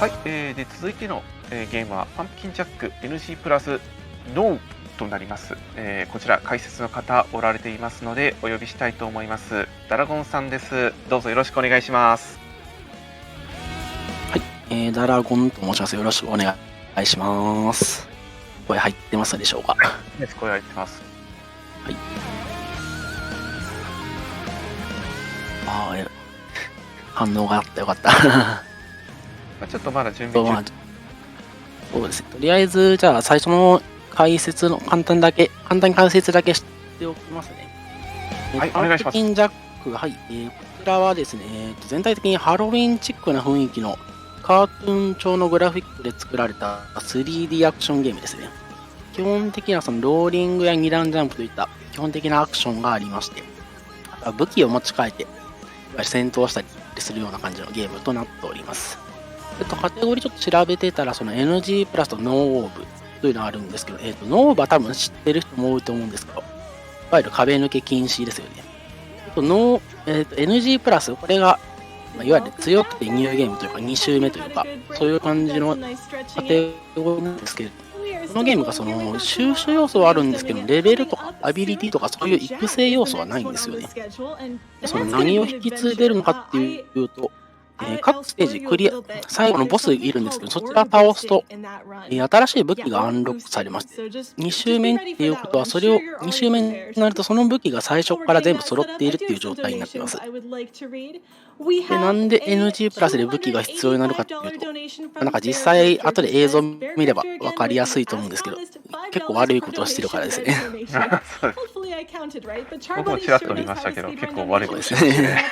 はい、で続いての、ゲームはパンプキンジャック NG プラスノーとなります、こちら解説の方おられていますのでお呼びしたいと思います。ダラゴンさんです。どうぞよろしくお願いします。はい、ダラゴンと申します。よろしくお願いします。声入ってますでしょうか。声入ってます。はい。ああ、反応があったよかった。ちょっとまだ準備中。そうですね。とりあえずじゃあ最初の解説の簡単に解説だけしておきますね。はい、お願いします。パンプキンジャック、はい、こちらはですね、全体的にハロウィンチックな雰囲気のカートゥーン調のグラフィックで作られた 3D アクションゲームですね。基本的なそのローリングや2段ジャンプといった基本的なアクションがありまして、武器を持ち替えて戦闘したりするような感じのゲームとなっております。カテゴリーちょっと調べてたら、その NG プラスとノーオーブというのがあるんですけど、ノーオーブは多分知ってる人も多いと思うんですけど、いわゆる壁抜け禁止ですよね。NG プラス、これが、いわゆる強くてニューゲームというか、2周目というか、そういう感じのカテゴリーなんですけど、このゲームがその収集要素はあるんですけど、レベルとかアビリティとかそういう育成要素はないんですよね。その何を引き継いでるのかっていうと、各ステージクリア、最後のボスいるんですけど、そちら倒すと、新しい武器がアンロックされまして、2周目っていうことは、それを2周目になると、その武器が最初から全部揃っているっていう状態になっています。で、なんで NG プラスで武器が必要になるかっていうと、なんか実際、後で映像見れば分かりやすいと思うんですけど、結構悪いことをしてるからですね。僕もちらっと見ましたけど、結構悪いことですね。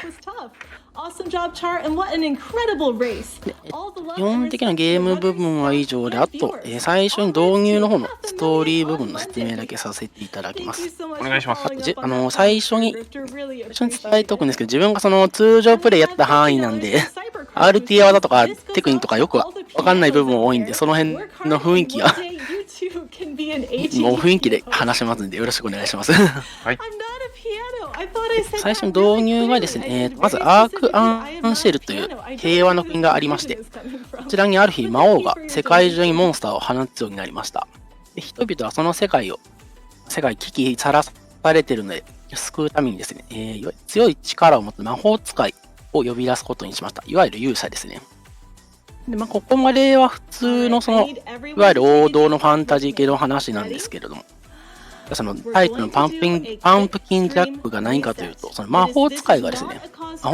基本的なゲーム部分は以上で、あと、最初に導入の方のストーリー部分の説明だけさせていただきます。お願いします。最初に伝えておくんですけど、自分がその通常プレイやった範囲なんで、RTA 技とかテクニックとかよくわかんない部分も多いんで、その辺の雰囲気が、もう雰囲気で話しますんで、よろしくお願いします。はい。最初の導入がですね、まずアーク・アンシェルという平和の国がありまして、こちらにある日魔王が世界中にモンスターを放つようになりました。で人々はその世界危機にさらされているので、救うためにですね、強い力を持つ魔法使いを呼び出すことにしました。いわゆる勇者ですね。でここまでは普通のいわゆる王道のファンタジー系の話なんですけれども、そのタイトルのパンプキンジャックが何かというと、その魔法使いがですね、魔法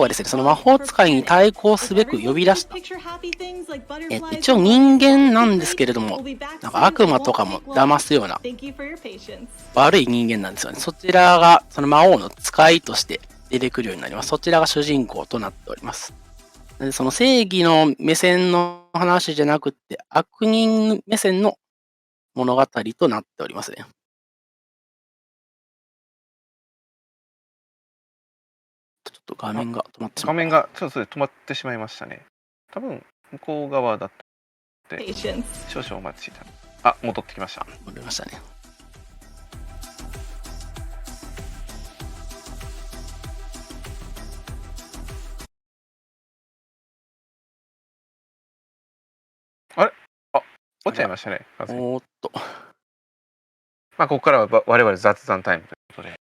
がですね、その魔法使いに対抗すべく呼び出した。一応人間なんですけれども、なんか悪魔とかも騙すような悪い人間なんですよね。そちらがその魔王の使いとして出てくるようになります。そちらが主人公となっております。でその正義の目線の話じゃなくて、悪人目線の物語となっておりますね。ちょっと画面が止まってしまった。画面がちょっと止まってしまいましたね。多分向こう側だったので、少々お待ちいただきます。あ、戻ってきました。戻りましたね。あれ？あ、落ちちゃいましたね。おーっと。ここからは我々雑談タイムということで。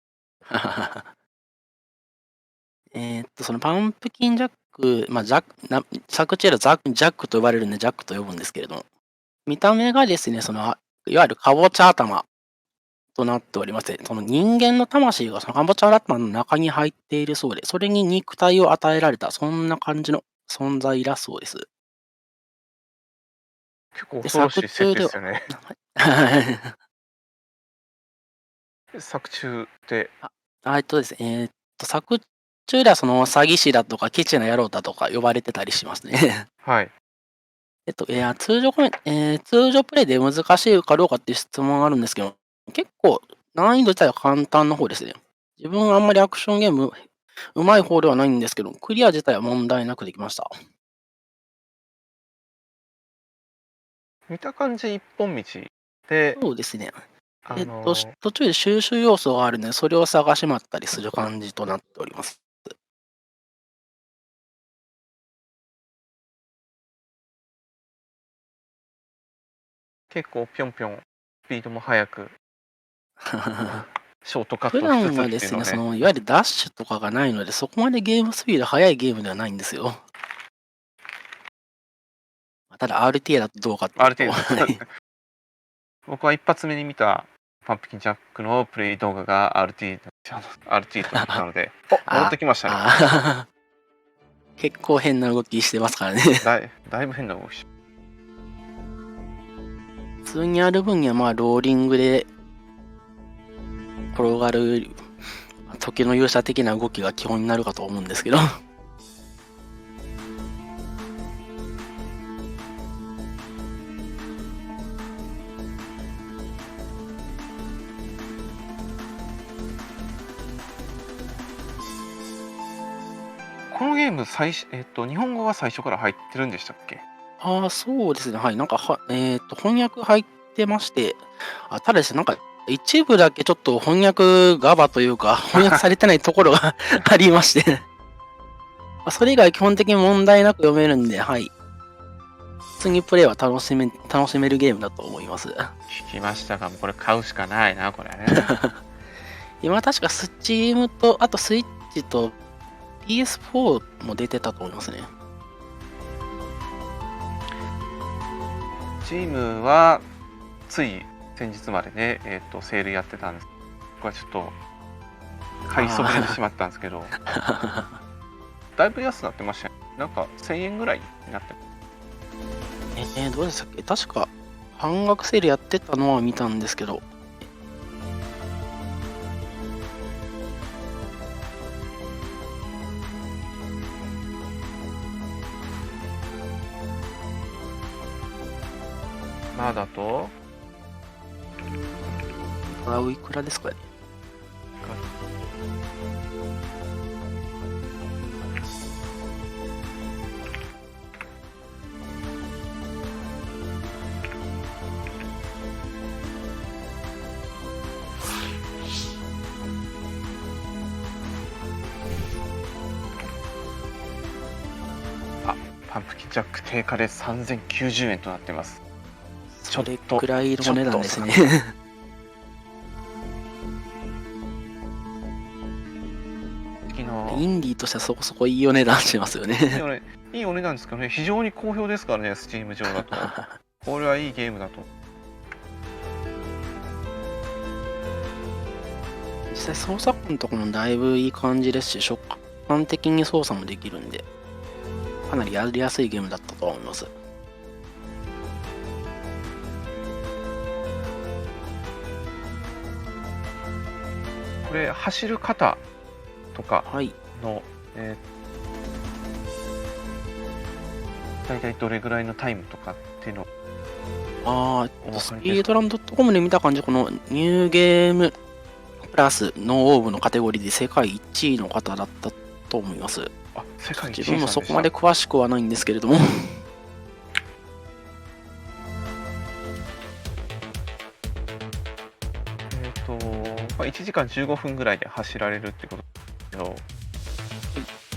そのパンプキンジャック、作中ではジャックと呼ばれるんでジャックと呼ぶんですけれども、見た目がですね、いわゆるカボチャ頭となっておりまして、その人間の魂がそのカボチャ頭の中に入っているそうで、それに肉体を与えられた、そんな感じの存在だそうです。結構恐ろしい設定ですよね。作中で。ですね、作中ではその詐欺師だとかケチな野郎だとか呼ばれてたりしますね。はい。通常プレイで難しいかどうかっていう質問があるんですけど、結構難易度自体は簡単な方ですね。自分はあんまりアクションゲームうまい方ではないんですけど、クリア自体は問題なくできました。見た感じ一本道で、そうですね。途中で収集要素があるので、それを探し回ったりする感じとなっております。結構ぴょんぴょんスピードも速くショートカット普段はしつつってですね、いうのね。いわゆるダッシュとかがないので、そこまでゲームスピード速いゲームではないんですよ。ただ RTA だとどうかっていうと、RT 僕は一発目に見たパンプキンジャックのプレイ動画が RT となったので、戻ってきましたね。結構変な動きしてますからね。だいぶ変な動き。普通にある分にはまあローリングで転がる時の勇者的な動きが基本になるかと思うんですけど。このゲーム日本語が最初から入ってるんでしたっけ？そうですね。はい。なんか翻訳入ってまして、ただですね、なんか一部だけちょっと翻訳ガバというか、翻訳されてないところがありまして、それ以外基本的に問題なく読めるんで、はい。普通にプレイは楽しめるゲームだと思います。聞きましたが、これ買うしかないな、これね。今確かスチームと、あとスイッチと PS4 も出てたと思いますね。チームはつい先日までね、セールやってたんです。僕はちょっと買いそびれてしまったんですけど、だいぶ安くなってましたね。なんか1000円ぐらいになってます。どうでしたっけ？確か半額セールやってたのは見たんですけど。まだといくらですかね。パンプキンジャック定価で3090円となってます。それくらいの値段ですね。インディーとしてはそこそこいいお値段しますよね。いいお値段ですけどね、非常に好評ですからね、スチーム上だと。これはいいゲームだと。実際操作感とかもだいぶいい感じですし、触感的に操作もできるんで、かなりやりやすいゲームだったと思います。これ走る方とかの、大体どれぐらいのタイムとかっていうのスピードラン .com で見た感じ、このニューゲームプラスノーオーブのカテゴリーで世界1位の方だったと思います。世界1位自分もそこまで詳しくはないんですけれども。1時間15分ぐらいで走られるってことですけど、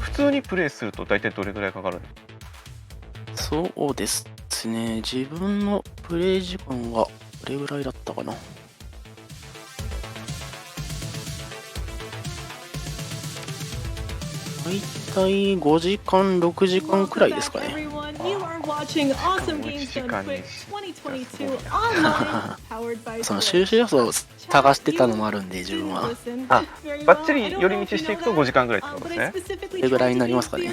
普通にプレイすると大体どれぐらいかかるんですか？そうですね、自分のプレイ時間はどれぐらいだったかな。大体5時間6時間くらいですかね。その収集予想を探してたのもあるんで、自分はバッチリ寄り道していくと5時間ぐらいってことですね。それぐらいになりますかね。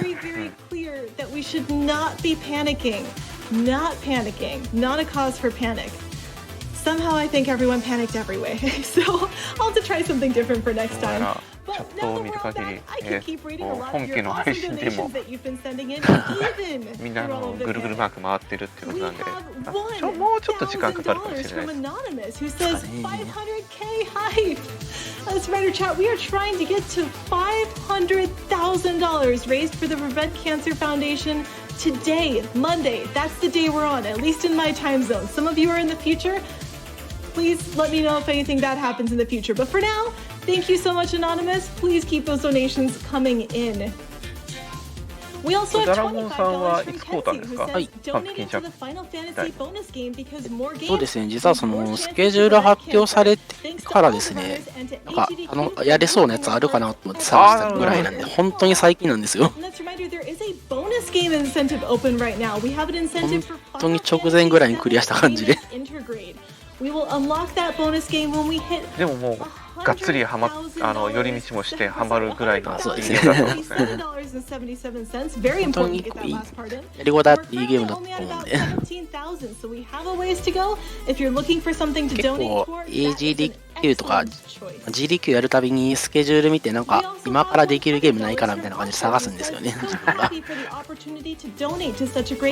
Somehow I think everyone panicked every way, so I'll have to try something different for next time. チャットを見る限り、本家の配信でもみんなぐるぐるマーク回ってるってことなんで、もうちょっと時間かかるかもしれないです。Spider Chat, we are trying to get to $500,000 raised for the Prevent Cancer Foundation today, Monday. That's the day we're on, at least in my time zone. Some of you are in the future. Please let me know if anything bad happens in the future. But for now, thank you so much, Anonymous. Please keep those donations coming in. We also have ダラゴンさんは $25 い from つ買うたん Kenzie です who か？ says パンプキ donate ン it ジャ to ッ the Final ク Fantasy bonus game because more そう games ですね、実はそのスケジュール発表されてからですね、なんかやれそうなやつあるかなと思って探したぐらいなんで、本当に最近なんですよ。 And let's remind you, there is a bonus game incentive open right now. We have an incentive for 本当に直前ぐらいにクリアした感じで。 Intergrade. We will unlock that bonus game when we hit でももうがっつり寄り道もしてハマるぐらいのそうですねいいゲームだと思うんですね。 $7.77. Very 本当 important に to get that last part in. やりごたえあっていいゲームだと We're 思うん currently で、 only at about 17,000, so we have a ways to go. If you're looking for something to 結 donate 構 for, that is an AGDQ とか excellent choice. GDQ やるたびにスケジュール見てなんか今からできるゲームないかなみたいな感じで探すんですよね、自分が。わ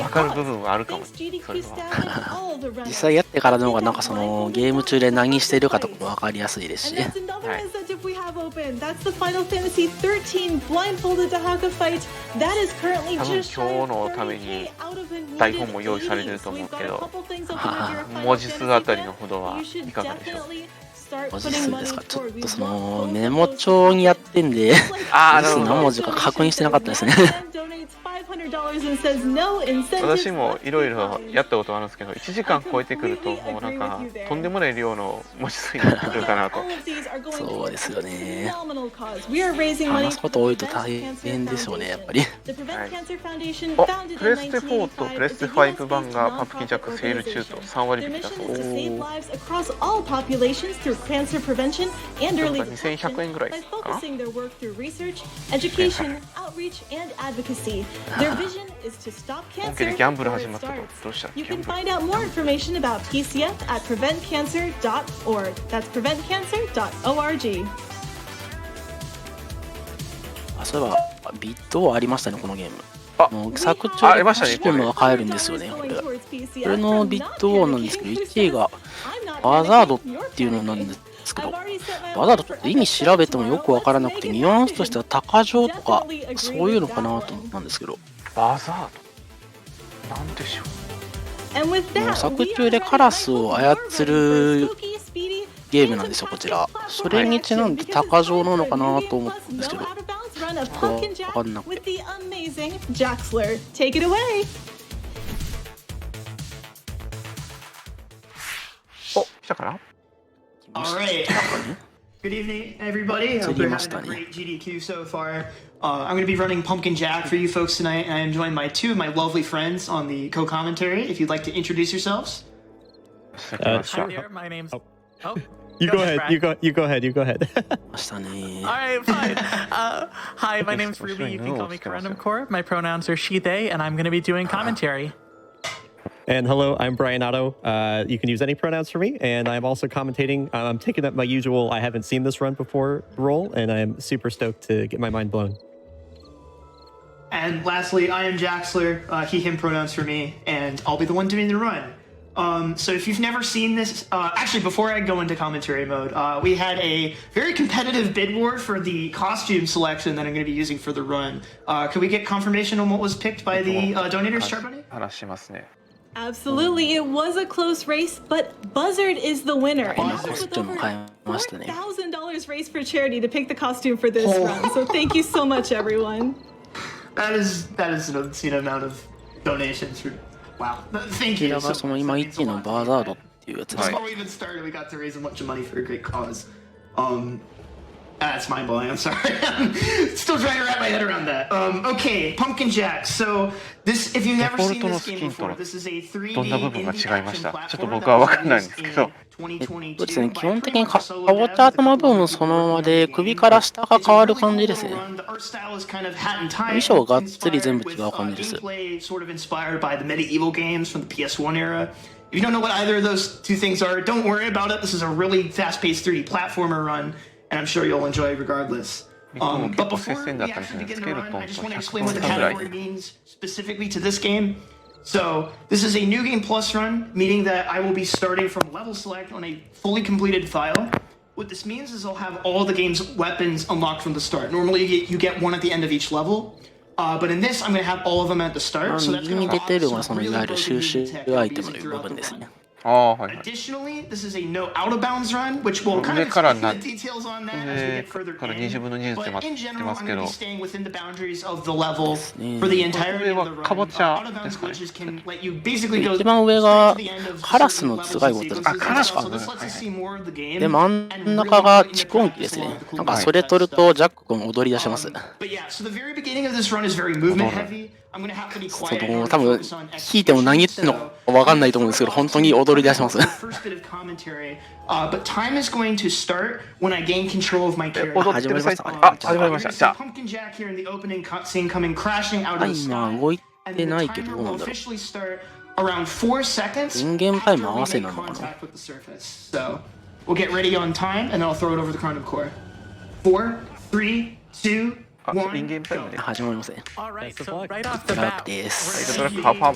かる部分はあるかもそれは。実際やってからの方がなんかそのゲーム中で何してるかとかも分かりやすいですし、 And that's another incentive we have open. That's the Final Fantasy 13 blindfolded Dahaka fight. That is currently 多分 just shy 今 of 日のために 30K out of a needed 台本も用意されてる 80. と So 思う we've け got a ど、 couple things open with your Final 文字数あたり Fantasy のほどは bet. You い should かがでしょう。 definitely start 文字 putting 数 money ですか、ちょっ toward. と We その want メモ帳にやってんで、あー、なるほど。何文字か確認してなかったですね。 $500 and says no incentive. 私もいろいろやったことあるんですけど、1時間超えてくるともうなんかとんでもない量の文字数になってくるかなと。そうですよね。 Phenomenal cause. We are raising money 話すこと多いと大変でしょうね、やっぱり。 The Prevent Cancer Foundation お、 founded プレ in ステ4とプレステ5版がパンプキンジャックセール中と3割 Their 引きだ mission そう。 is to save おー、 lives across all populations through cancer prevention and early なんか detection 2100円ぐらい by かな。 focusing their work through research, education, outreach, and advocacy. Their vision is to stop 本 cancer 家でギャンブル before 始 it まったと。 starts. どうした？ You ギャ can ンブル。 find out more information about PCF at preventcancer.org. That's preventcancer.org. あ、そういえばビットありましたね、このゲーム。あ、作中でありましたねシステムが買えるんですよね、これ。これのビットなんですけど、1位がバザードっていうのなんですけど、バザードちょっと意味調べてもよくわからなくて、ニュアンスとしては鷹匠とかそういうのかなと思ったんですけど、バザードなんでしょう。作中でカラスを操るゲームなんですよ、こちら。それにちなんで鷹匠なのかなと思ったんですけど、わかんなくて。 Jaxler, take it away. お、来たかな。 All right. Good evening, everybody. I hope you're having a great GDQ so far. I'm going to be running Pumpkin Jack for you folks tonight, and I am joined by two of my lovely friends on the co-commentary. If you'd like to introduce yourselves. Hi Sure. there, my name's. Oh, You go ahead. Brad. You go ahead. You go ahead. ましたね。 All right, fine. Hi, my name's Ruby. You can call me Corundum Core. My pronouns are she/they, and I'm going to be doing commentary. And hello, I'm Brian Otto. You can use any pronouns for me, and I'm also commentating. I'm taking up my usual I haven't seen this run before role, and I'm super stoked to get my mind blown. And lastly, I am Jaxler. He, him pronouns for me, and I'll be the one doing the run. So if you've never seen this, actually, before I go into commentary mode, we had a very competitive bid war for the costume selection that I'm going to be using for the run. Could we get confirmation on what was picked by the donators, Charbonnet? 話しますね。 Absolutely, it was a close race, but Buzzard is the winner. And that was with over 買いましたね。 $4,000 raised for charity to pick the costume for this run. So thank you so much, everyone. That is an obscene amount of donations. Wow. Thank こち you. らがその今1位のバザードっていうやつです。 Before we even started, we got to raise a bunch of money for a great cause. That's mind blowing. I'm sorry. I'm still trying to wrap my head around that. Okay, Pumpkin Jack. So this, if you've never seen this game before, this is a 3D どんな部分が違いました？ indie action ちょっと platformer 僕は that わ was かんないんですけ released ど。 in そうですね、 2022基本 by 的に pretty か much ぼちゃ頭部分そのままで首から下が変わる感じですね。 The art style is kind of hat and tie. 衣装がっつり全部違う感じです。 Gameplay sort of inspired by the medieval games from the PS1 era. If you don't know what either of those two things are, don't worry about it. This is a really fast-paced 3D platformer run, and I'm sure you'll enjoy it regardless. But before we actually begin the run, I just want to explain what the category means specifically to this game. So this is a New Game Plus run, meaning that I will be starting from level select on a fully completed file. What this means is I'll have all the game's weapons unlocked from the start. Normally you get one at the end of each level. But in this, I'm going to have all of them at the start. So that's 右 going に to 出てるの unlock はそ some のい really わゆる収 broken 集 tech ア we'll イテ use ムの部 throughout 分 the です run. ね。ああ、はいはい。 Additionally, this is a no out of bounds run, which will kind 上 of から explain な the details on that as we 上 get further から in. 20分の20って But 言 in って general, ま I'm すけ going to ど be staying within the boundaries of the level for the entirety 上 of は the かぼ run. ちゃ Out of で bounds すかね。 glitches can let you basically go 一番上が straight to the end of カラス certain の levels 頭蓋 and 骨です。 sequences and カラス stuff. か So this lets us はい see more of the game. で、真ん中が蓄音機ですね。なんかそれ取るとジャック君踊り出します。 But yeah, so the very beginning of this run is very movement heavy. I'm going to have to be そ quiet. の多分聞いても何言ってんのか分かんないと思うんですけど、本当に踊り出します。 First bit of commentary, but time is going to start when I gain control of my character. 踊ってる最中あ、始まりました。じゃあ Pumpkin Jack here in the opening cutscene coming crashing out of the 今 sky. 動い And て then な the いけど timer どうな will んだろう。 officially start around 4 seconds 人間タイ after ム合 we わせ make なのかな。 contact with the surface. So we'll get ready on time, and then I'll throw it over the Carnival Core. 4, 3, 2, あ、インゲー 1. ムタイムで。始まりません。 All right, Best of so luck. right off the ラッ bat, クで we're す。 gonna パンパン。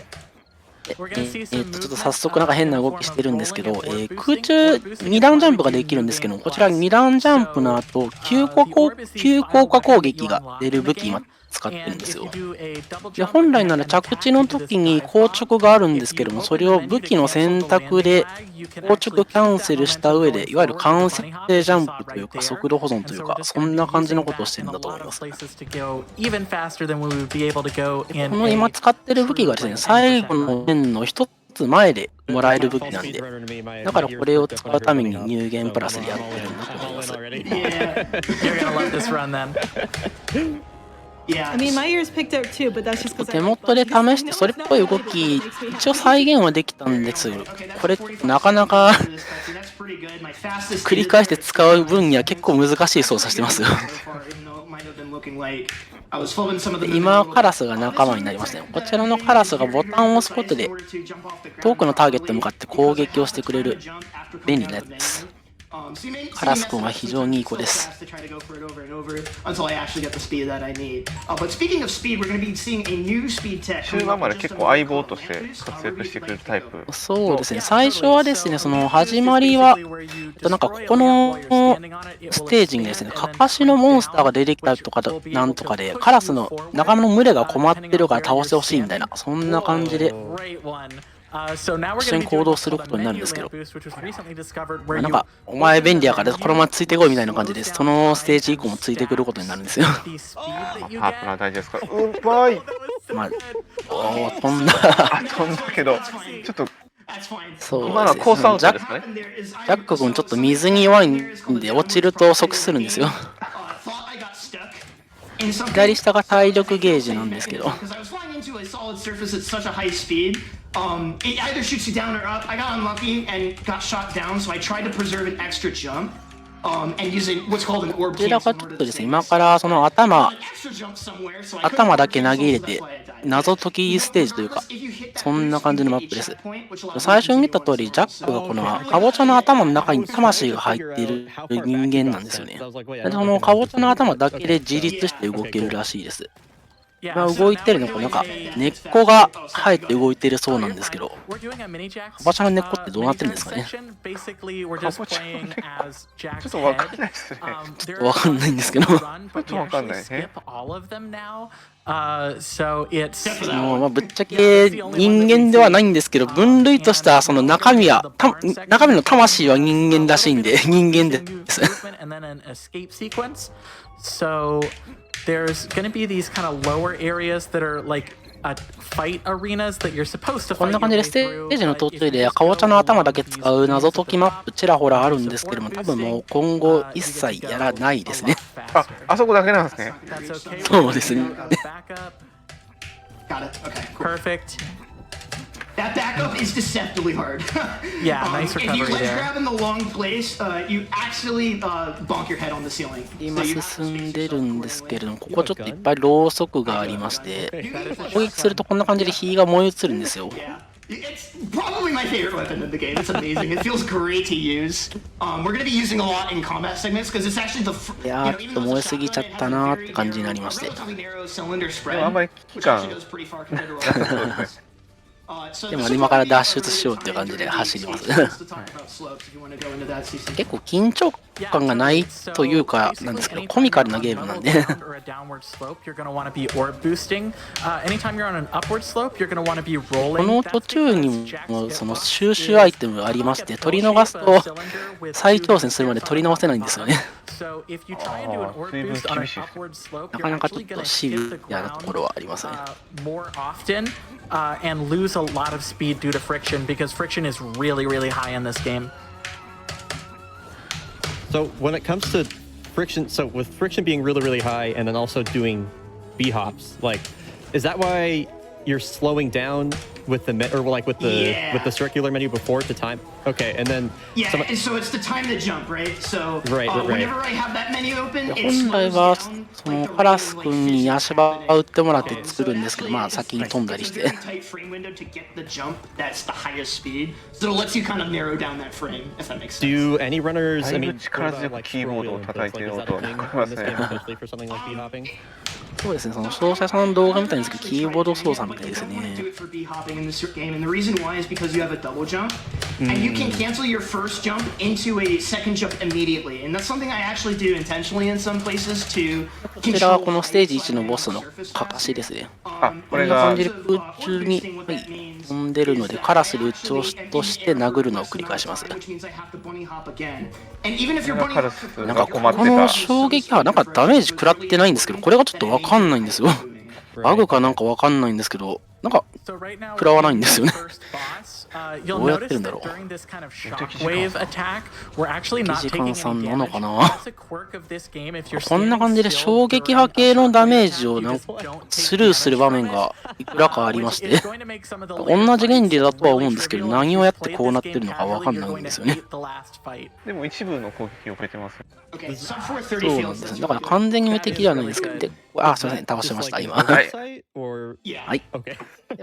we're gonna see ち some ょっと movement, 早速なんか変な動きしてるんですけど、 rolling and 空 board 中 boosting 2段ジャンプができるんですけど、こちら2段ジャンプの後、急降下攻撃が出る武器今使ってるんですよ。で、本来なら着地の時に硬直があるんですけども、それを武器の選択で硬直キャンセルした上で、いわゆる完成ジャンプというか速度保存というか、そんな感じのことをしてるんだと思います。この今使ってる武器がですね、最後の面の一つ前でもらえる武器なんで、だからこれを使うためにニューゲームプラスでやってるんだと思います。 Yeah. You're gonna love this run then. Yeah. I mean, my ears picked up too, but that's just because 手元で試してそれっぽい動き一応再現はできたんですよ。これなかなか繰り返して使う分には結構難しい操作してますよ。今カラスが仲間になりましたね。こちらのカラスがボタンを押すことで遠くのターゲットに向かって攻撃をしてくれる便利なやつです。カラス君は非常にいい子です。終盤まで結構相棒として活躍してくれるタイプ。そうですね、最初はですね、その始まりはなんかここのステージにですね、カカシのモンスターが出てきたりとかなんとかで、カラスの仲間の群れが困ってるから倒してほしいみたいな、そんな感じで一緒に行動することになるんですけど、なんかお前便利やからこのままついてこいみたいな感じで、そのステージ以降もついてくることになるんですよ。パートナー大事ですから。うまい。まあ、おー、飛んだ。飛んだけど、ちょっとそう今のはコースアウトですかね。ジャック君ちょっと水に弱いんで落ちると即死するんですよ。左下が体力ゲージなんですけど。It either shoots you down or up. I got unlucky and got shot down, so I tried to preserve an extra jump. And using what's called an orb こちら cancel がちょっとですね、今からその頭だけ投げ入れて謎解きステージというか、そんな感じのマップです。最初に見た通り、ジャックがこのカボチャの頭の中に魂が入っている人間なんですよね。でそのカボチャの頭だけで自立して動けるらしいです。今動いてるのがなんか根っこが生えて動いてるそうなんですけど、カボチャの根っこってどうなってるんですかね。カボチャの根っこちょっとわかんないですね。ちょっとわかんないんですけど、ちょっとわかんないね。まあぶっちゃけ人間ではないんですけど、分類としたその中身の魂は人間らしいんで人間です。There's going to be these kind of lower areas that are like fight arenas that you're supposed to こん fight な your 感じで way ステ through. ージの途中でカボチャの頭だけ使う謎解きマップちらほらあるんですけども、多分もう今後一切やらないですね。あそこだけなんですね。そうですね。Got it. Okay. Cool. Perfect. That backup is deceptively hard. Yeah, nice If you recovery ledge there. grab in the long place, you actually bonk your head on the ceiling. 今進んでるんですけれども、ここちょっといっぱいろうそくがありまして、攻撃するとこんな感じで火が燃え移るんですよ。 Yeah. It's probably my favorite weapon in the game. It's amazing. It feels great to use. We're going to be using a lot in combat segments because it's actually the いやー、ちょっと燃えすぎちゃったなーって感じになりまして。relatively narrow cylinder でもあんま spread, り危機 which 感 actually goes pretty far compared to そうですね。でも今から脱出しようっていう感じで走ります。結構緊張感がないというかなんですけど、コミカルなゲームなんで。この途中にもその収集アイテムがありまして、取り逃すと再挑戦するまで取り直せないんですよね。なかなかちょっとシビアなところはありますね。And lose a lot of speed due to friction because friction is really, really high in this game. So when it comes to friction, so with friction being really, really high and then also doing B hops, like, is that why you're slowing down with the or like with the circular menu before to time? Okay, and then so it's to time the jump, right? So right. whenever I have that menu open, it 本来 slows は down. そのカラス君に足場を打ってもらって作るんですけど、まあ先に飛んだりして。 Tight frame window to get the jump that's the highest speed. So it lets you kind of narrow down that frame, if that makes sense. Do any runners? I mean, 力強くキーボードを叩いている音が聞こえますね。 especially for something like B hopping? そうですね、その操作さんの動画みたいですけど、キーボード操作みたいですね。 Do it for B hopping in this game, and the reason why is because you have a double jump, and you can cancel your first jump into a second jump immediately, and that's something I actually do intentionally in some places to こちらはこのステージ1のボスのかかしですね。あ、これこんなが感じで空中に、はい、飛んでるので、カラスで撃ち落として殴るのを繰り返します。なんかこの衝撃波、なんかダメージ食らってないんですけど、これがちょっとわかんないんですよ。バグかなんかわかんないんですけど、なんか食らわないんですよね。どうやってるんだろう。時間さんなのかな。こんな感じで衝撃波系のダメージをなんかスルーする場面がいくらかありまして、同じ原理だとは思うんですけど、何をやってこうなってるのかわかんないんですよね。でも一部の攻撃を受けてます。そうなんですね。だから完全に無敵ではないんですけど、あ、すみません、倒しました今。はい。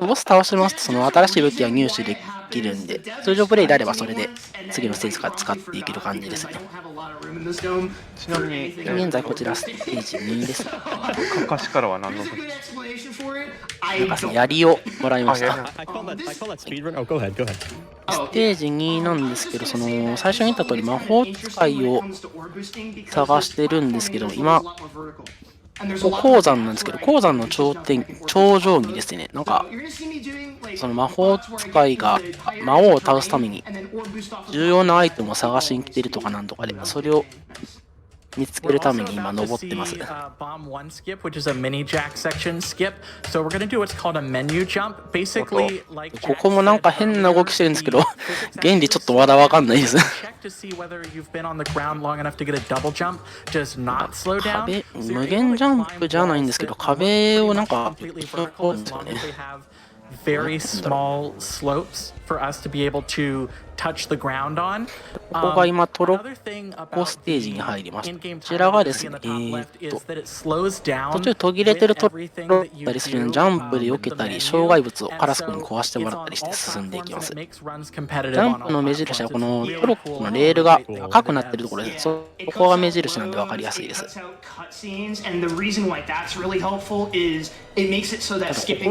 ボス倒しますとその新しい武器は入手できるんで、通常プレイであればそれで次のステージから使っていける感じですね。ちなみに現在こちらステージ2です。かかしからは何の武器？なんか槍をもらいました。I call that speedrun. Oh, go ahead. ステージ2なんですけど、その最初に言った通り魔法使いを探してるんですけど、今鉱山なんですけど、鉱山の頂上にですね、なんかその魔法使いが魔王を倒すために重要なアイテムを探しに来てるとかなんとかで、それを見つけるために今登ってます。ここもなんか変な動きしてるんですけど、原理ちょっとまだわかんないです。壁、無限ジャンプじゃないんですけど、壁をなんかこうですよね。very small slopes for us to be able to touch the ground on. ここが今トロッコステージに入りました。こちらがですね、途中途切れてるところだったりするので、ジャンプで避けたり、障害物をカラス君に壊してもらったりして進んでいきます。ジャンプの目印はこのトロッコのレールが赤くなってるところです。そこが目印なんで分かりやすいです。ただこ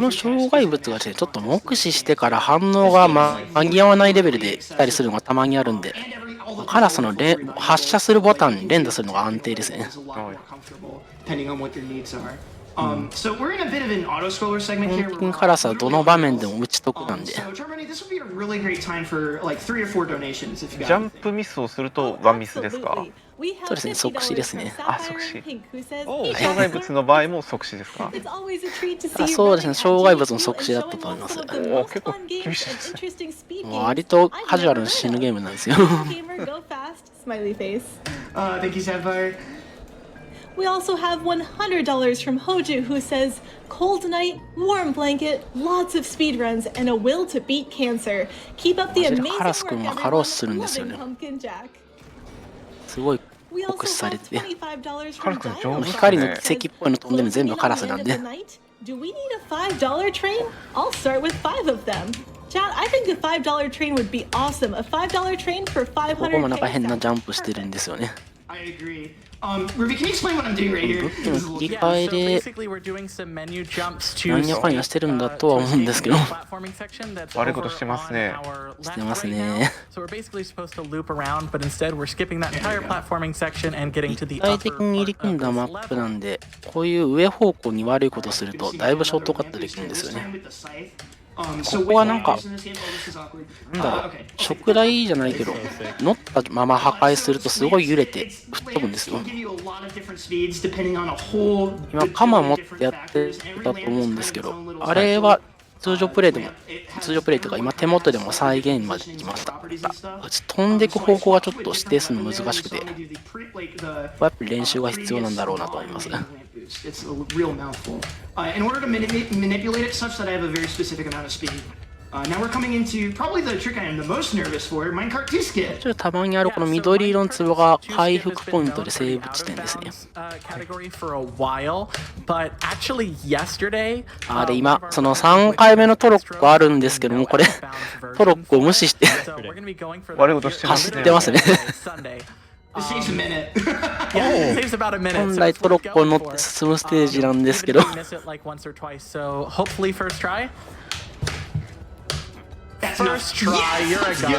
の障害物がですね、ちょっと目視してから反応が間に合わないレベルで来たりするのがたまにあるんで、カラスの発射するボタンに連打するのが安定ですね。本当にカラスはどの場面でも打ち得なんで。ジャンプミスをするとワンミスですか？そうですね、即死ですね。あ、即死。障害物の場合も即死ですか？あ、そうですね、障害物の即死だったと思います。お、結構厳しいですね。割とカジュアルな死ぬゲームなんですよ。We also have $100 from Hoju who says, cold night, warm blanket, lots of speedruns, and a will to beat cancer. Keep up the amazing work, everyone. Loving Pumpkin Jack. すごい酷使されてて、カラス君上手ですね。光の奇跡っぽいの飛んでるの全部カラスなんで。Do we need a $5 train? I'll start with 5 of them. Chat, I think a $5 train would be awesome. A $5 train for 500. ここもなんか変なジャンプしてるんですよね。I agree. Ruby, can you explain what I'm doing right here? 武器の切り Yeah, 替え so で basically we're doing some menu jumps to なんやかんやしてるんだとは思うんですけど。 platforming section that's 悪いことしてますね。 over on our してます left right ね。 now. So we're basically supposed to loop around, but instead we're skipping that entire platforming section and getting to the 立体 upper 的に入り part 組ん of だ this マップ level. なんで、こういう上方向に悪いことするとだいぶショートカットできるんですよね。ここはなんか、なんだろう、触雷じゃないけど、乗ったまま破壊するとすごい揺れて吹っ飛ぶんですよ。今、カマ持ってやってたと思うんですけど、あれは通常プレイというか、今手元でも再現までできました。飛んでいく方向がちょっと指定するの難しくて、やっぱり練習が必要なんだろうなと思います。It's a real mouthful. In order to manipulate it such that I have a very specific amount of speed. Now we're coming into probably the trick I am the most nervous for, minecart 2 skip. ちょっとたまにあるこの緑色の壺が回復ポイントでセーブ地点ですね。Category for a while, but actually yesterday. で今その3回目のトロッコあるんですけども、これトロッコを無視して悪いことしてますね。走ってますね。 It saves a minute. Yeah, it saves about a minute. 本来トロッコに乗って進むステージなんですけど。 Miss it like once or twice, so hopefully first try. That's enough. First try, Yes, you're a let's god. go.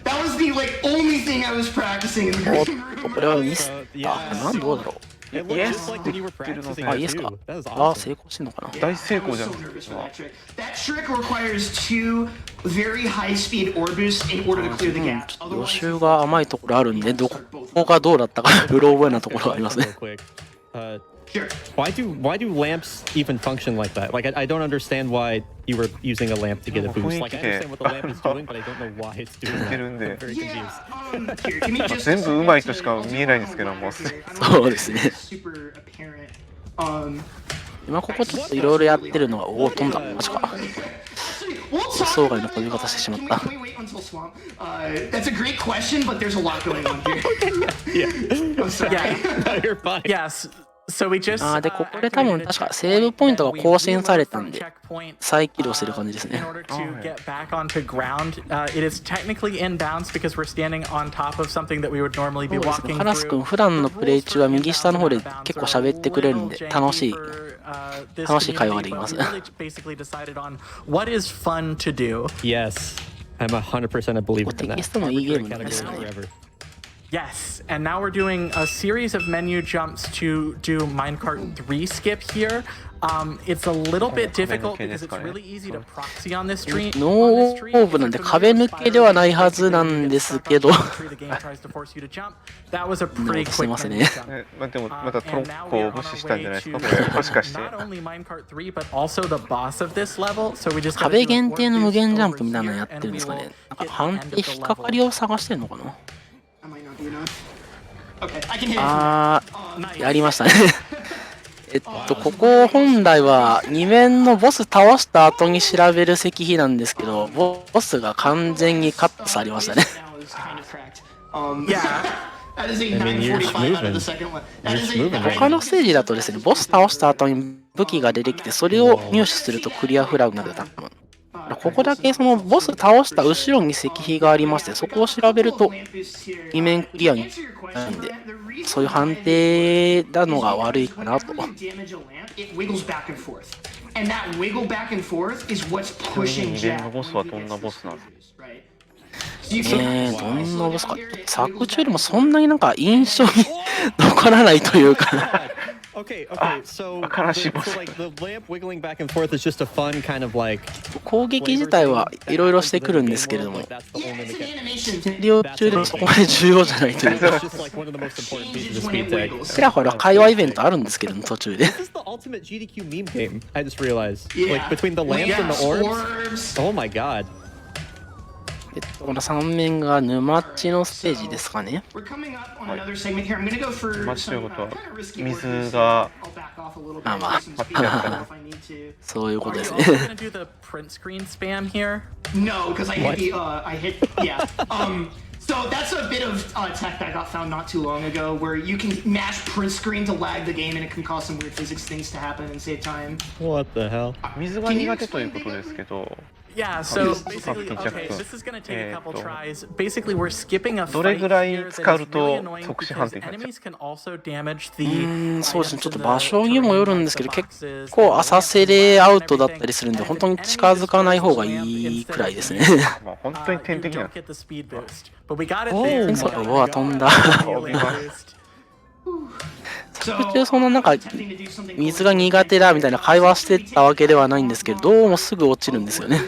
That was the like only thing I was practicing in the おっ green room. と、これはミスなんどうだろう。 It looked just like when you were practicing あ、 it イエスか too. That was。成 awesome. 功してんのかな。 大成功じゃ I'm ん so nervous for that trick. That trick requires 2 very high speed ore boosts in order to clear the gap. 予習が甘いところあるんで、どこがどうだったかうろ覚えなところがありますね。 Real quick. Sure. Why do lamps even function like that? Like I don't understand why you were using a lamp to get a boost. Like I understand what the lamp is doing, but I don't know why it's doing て that. るんで I'm very Yeah. confused. Here, give me just 全部うまいとしか見えないんですけども。そうですね。 super apparent. 今ここちょっといろいろやってるのが、おお、飛んだ、マジか。 We'll 予想外の飛び方してしまっ Can た。 we wait until swamp? That's a great question, but there's a lot going on here. I'm sorry. No, you're fine. Yes. So we just で、ここで多分確かセーブポイントが更新されたんで、再起動してる感じですね。 In order to get back onto ground, it is technically inbounds because we're standing on top of something that we would normally be そうですね。 walking カラス君 through. 普段のプレイ中は右下の方で結構喋ってくれるんで、楽しい会話ができます。 We really basically decided on what is fun to do. Yes, I'm 100% a believer in テ that. キストもいいゲーム Favorite なんですよ category ね。 forever. Yes, and now we're doing a series of menu jumps to do minecart 3 skip here. It's a little bit difficult because it's really easy to proxy on this tree. ノーオーブなんで壁抜けではないはずなんですけど。 That was a pretty quick すいませんね。 menu jump. でもまたトロ And ッ now コ we を are 無 on 視 our したんじゃ way ないです to か、これもしかして not only minecart 3 but also the boss of this level. So we just 壁限定の無限ジャンプみたいなのやってるんですかね。なんか判定引っかかりを探してるのかな。 That might not be enough. Okay, I can hit it. やりましたね。ここ本来は2面のボス倒した後に調べる石碑なんですけど、ボスが完全にカットされましたね。 That was kind of cracked. Yeah. That is a I mean, you're just 945 out of the moving. second one. That You're is just moving, right? 他のステージだとですね、ボス倒した後に武器が出てきて、それを入手するとクリアフラグになる多分。ここだけそのボス倒した後ろに石碑がありまして、そこを調べると2面クリアになるんで、そういう判定なのが悪いかなと。 It wiggles back and forth. And that wiggle back and forth is what's pushing 2連の Jack. ボスはどんなボスなんですか？ Right? So you can どんなボスか。作中でもそんなになんか印象に残らないというか。 Okay, so Akarashi boss. so like the lamp wiggling back and forth is just a fun kind of like 攻撃自体はいろいろしてくるんですけれども、 like that's the Yeah, only it's an mechanic. animation. シナリオ中でもそこまで重要じゃないというか、 It's just like one of the most important pieces of speed tag. ちらほら会話イベントあるんですけども、途中で。 This is the ultimate GDQ meme game. I just realized. Yeah. Like between the lamps and the orbs. Oh my god. この3面が沼地のステージですかね。 We're coming up on another segment here. I'm gonna go for 沼地という some ことは kind of risky 水 work. が I'll back off a little bit. まあまあ and some speed if I need to. そういうことで Are す you ね。 also gonna do the print screen spam here? No, because I hit What? the yeah. So that's a bit of tech that got found not too long ago, where you can mash print screen to lag the game, and it can cause some weird physics things to happen and save time. What the hell? 水が苦手ということですけど、Yeah, so Pumpkin basically, Jack okay, 君 this is going to take a couple tries. Basically, we're skipping a どれ fight ぐらい here 使 that う is と really annoying 即死判 because 定になっちゃう enemies can also damage the そうですね、 items ちょっと in 場 the 所にもよるん terrain, ですけど、 like 結 the boxes, 構 the 浅瀬 lamps, で and アウトだった everything. りするんで、 And 本 if 当 an に enemy 近づかない方が destroys the い lamp いくらい instead です of ね。 you, もう本当に天 you 敵な don't ん get the speed boost. But we got it お there. ー、 We そう got うわ、飛んだ。 the healing boost. 途中そんななんか水が苦手だみたいな会話してたわけではないんですけど、どうもすぐ落ちるんですよね。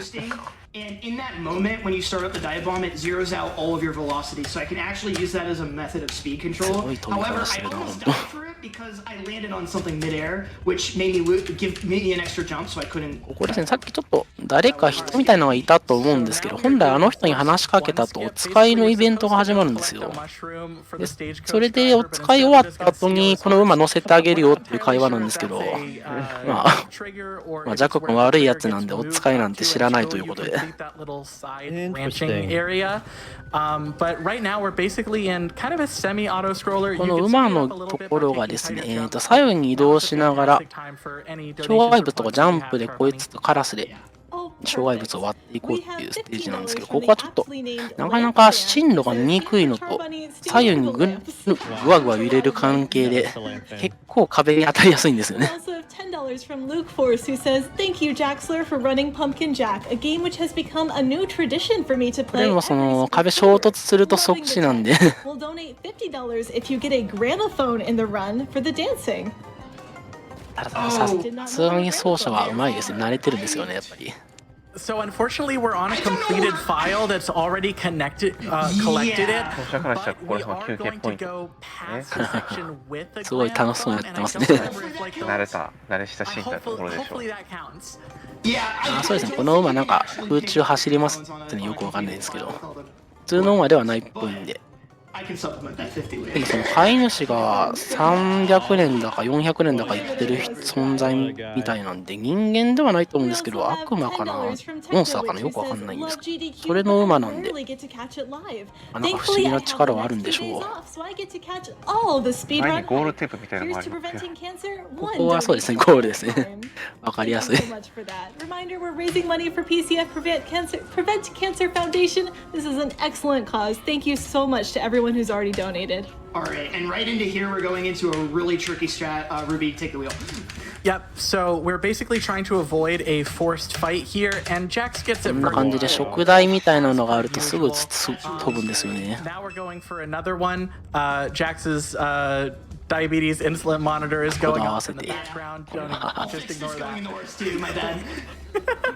And in that moment, when you start up the dive bomb, it zeroes out all of your velocity. So I can actually use that as a method of speed control. However, I almost died for it because I landed on something midair, which made me an extra jump, so I couldn't. ここですね、さっきちょっと誰か人みたいなのがいたと思うんですけど、本来あの人に話しかけたとお使いのイベントが始まるんですよ。でそれでお使い終わった後にこの馬乗せてあげるよっていう会話なんですけど、まあジャコ君悪いやつなんでお使いなんて知らないということで。 ranching area. But right now we're basically in kind of a semi-auto scroller. この馬のところがですね、左右に移動しながら障害物とかジャンプでこいつとカラスで障害物を割っていこうっていうステージなんですけど、ここはちょっとなかなか進路が見にくいのと左右にぐわぐわ揺れる関係で結構壁に当たりやすいんですよね。 $10 from Luke Force, who says, "Thank you, Jaxler, for running Pumpkin Jack, a game which has become a new tradition for me to で play." もその壁衝突すると即死なんで We'll donate $50 if you get a gramophone in the run for the dancing. さすがに奏者はうまいですね。慣れてるんですよね、やっぱり。 So unfortunately, we're on a completed file that's already collected it. But we are going to go past the section with the すごい楽しそうにやってますね。 慣れ親しんだところでしょう。 Hopefully that counts. あ、そうですね、この馬なんか空中走りますってね、よくわかんないですけど、普通の馬ではないっぽいんで。 I can supplement that 50 でも with. その飼い主が300年だか400年だか言ってる存在みたいなんで、人間ではないと思うんですけど、悪魔かな、モンスターかな、よくわかんないんですけど、それの馬なんで、なんか不思議な力はあるんでしょう。前にゴールテープみたいなのがありますね。ここはそうですね、ゴールですね。わかりやすい。 Reminder, we're raising money for PCF Prevent Cancer Foundation. This is an excellent cause. Thank you so much to everyone who's already donated. All right, and right into here, we're going into a really tricky strat. Ruby, take the wheel. Yep, so we're basically trying to avoid a forced fight here, and Jax gets こ it んな first. 感じで食台みたいなのがあるとすぐ飛ぶんですよね。 Now we're going for another one. Jax's diabetes insulin monitor is going off in the background. Don't just ignore Going in that. the worst too, my bad.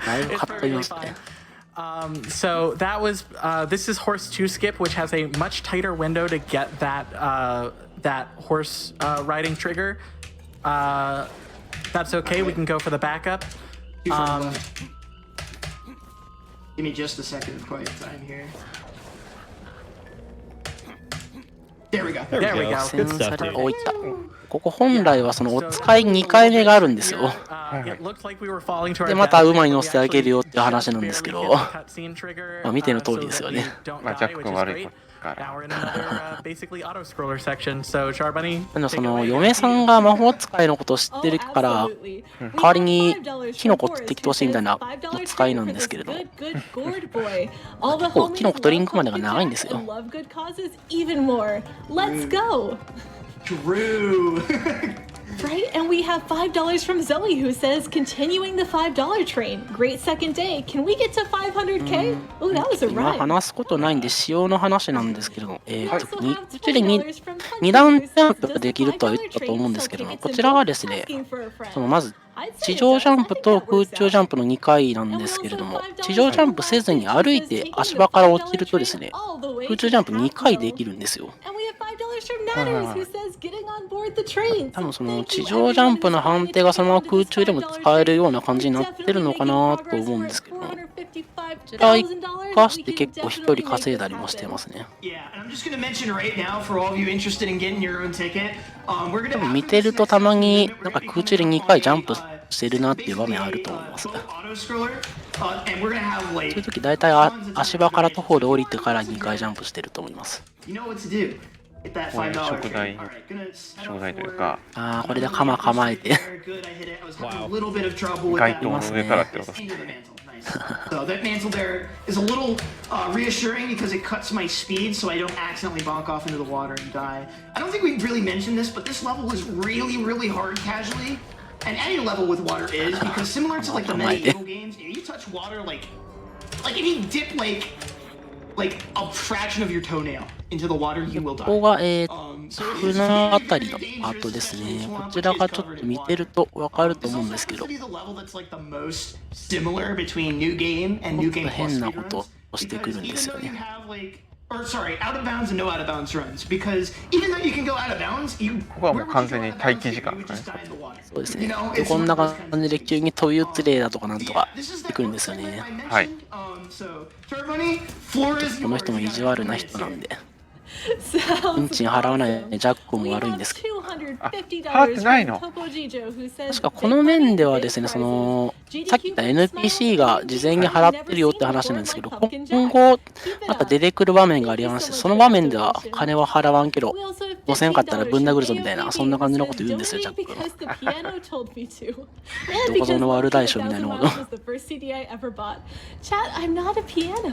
だいぶ It's かっこいいま perfectly すね fine.。So that was this is horse 2 skip, which has a much tighter window to get that that horse riding trigger. That's okay. We can go for the backup. Give me just a second of quiet time here. There we go. There we go. セ Good ンサ stuff. ーで置いた。ここ本来はそのお使い2回目があるんですよ。 It looked like we were falling to our でまた death. 馬に乗せてあげるよっていう話なんですけ Barely ど、 hit the cutscene trigger, まあ見ての通り so です that よ we ね。 don't まあジャ die, ック which 君 is 悪い great. から Now we're in another basically auto scroller section. So Charbunny, でも take そ it の away. 嫁さんが魔法使いのことを知ってるから、 absolutely. 代わりに We have $5キノコ from Forrest, 適当してみたいなお使いなんですけれども、 Good, good gourd boy. All the 結構 homies キノコとリン love クまでが pumpkin 長いん jack ですよ。 and love good causes even more. Let's go. Drew. Right? And we have $5 from Zoe, who says, continuing the $5 train. Great second day. Can we get to 500K? Oh, that was a 今 rhyme. 話すことないんで仕様の話なんですけれども、 We also に have 途中で $20 from 2段ジャンプができるとは言ったと思うんですけども、こちらはですね、そのまず地上ジャンプと空中ジャンプの2回なんですけれども、地上ジャンプせずに歩いて足場から落ちるとですね、空中ジャンプ2回できるんですよ。 And we have $5 from Natters, who says, getting on board the train. 多分その地上ジャンプの判定がそのまま空中でも使えるような感じになってるのかなと思うんですけども、こちら生かして結構1人稼いだりもしてますね。 Yeah, and I'm just gonna mention right now for all of you interested in getting your own ticket. We're gonna 多分見てるとたまになんか空中で2回ジャンプしてるなっていう場面あると思います。 auto scroller, and we're gonna have そういう like 時大体足場から徒歩で降りてから2回ジャンプしてると思います。 you know what to do. Hit that こういう$5. 食材 All right, gonna set 食 up 材という for か これで構えて Good, I hit it. I was having a little bit of trouble with 街 that. 灯の上からってことです Into ね the mantle. Nice. So that mantle there is a little reassuring because it cuts my speed so I don't accidentally bonk off into the water and die. I don't think we really mentioned this, but this level is really, really hard casually. And any level with water is because similar to like the medieval games, if you touch water like if you dip like a fraction of your toenail into the water, you will die. ここが、 So 船あたりのアートですね。こちらがちょっと見てるとわかると思うんですけど、 This will be the level that's like the most similar between new game and ちょ new っと game plus 変なこ speedruns. とをしてくるんで Even すよ though you ね。 have like, or sorry, out of bounds and no out of bounds runs, because even though you can go out of bounds, you ここはもう完全に待機時間 you would ですか just ね die in the water. そうです You ね。 know, で it's こんな one of 感 those じで急に飛び移れだとかなんとか Yeah, this is して that くるんですよ book like ね。 I mentioned. はい So, Turbunny, floor is この人も yours. 意地悪な人なんで、 Sounds 運賃払わないジャックも悪いんですけど、 払ってないの？確かこの面ではですね、そのさっき言った NPC が事前に払ってるよって話なんですけど、今後また出てくる場面がありまして、その場面では金は払わんけど、5000買ったらぶん殴るぞみたいな、そんな感じのこと言うんですよ、ジャックが。どこぞの悪大将みたいなこと。 Chat, I'm not a piano.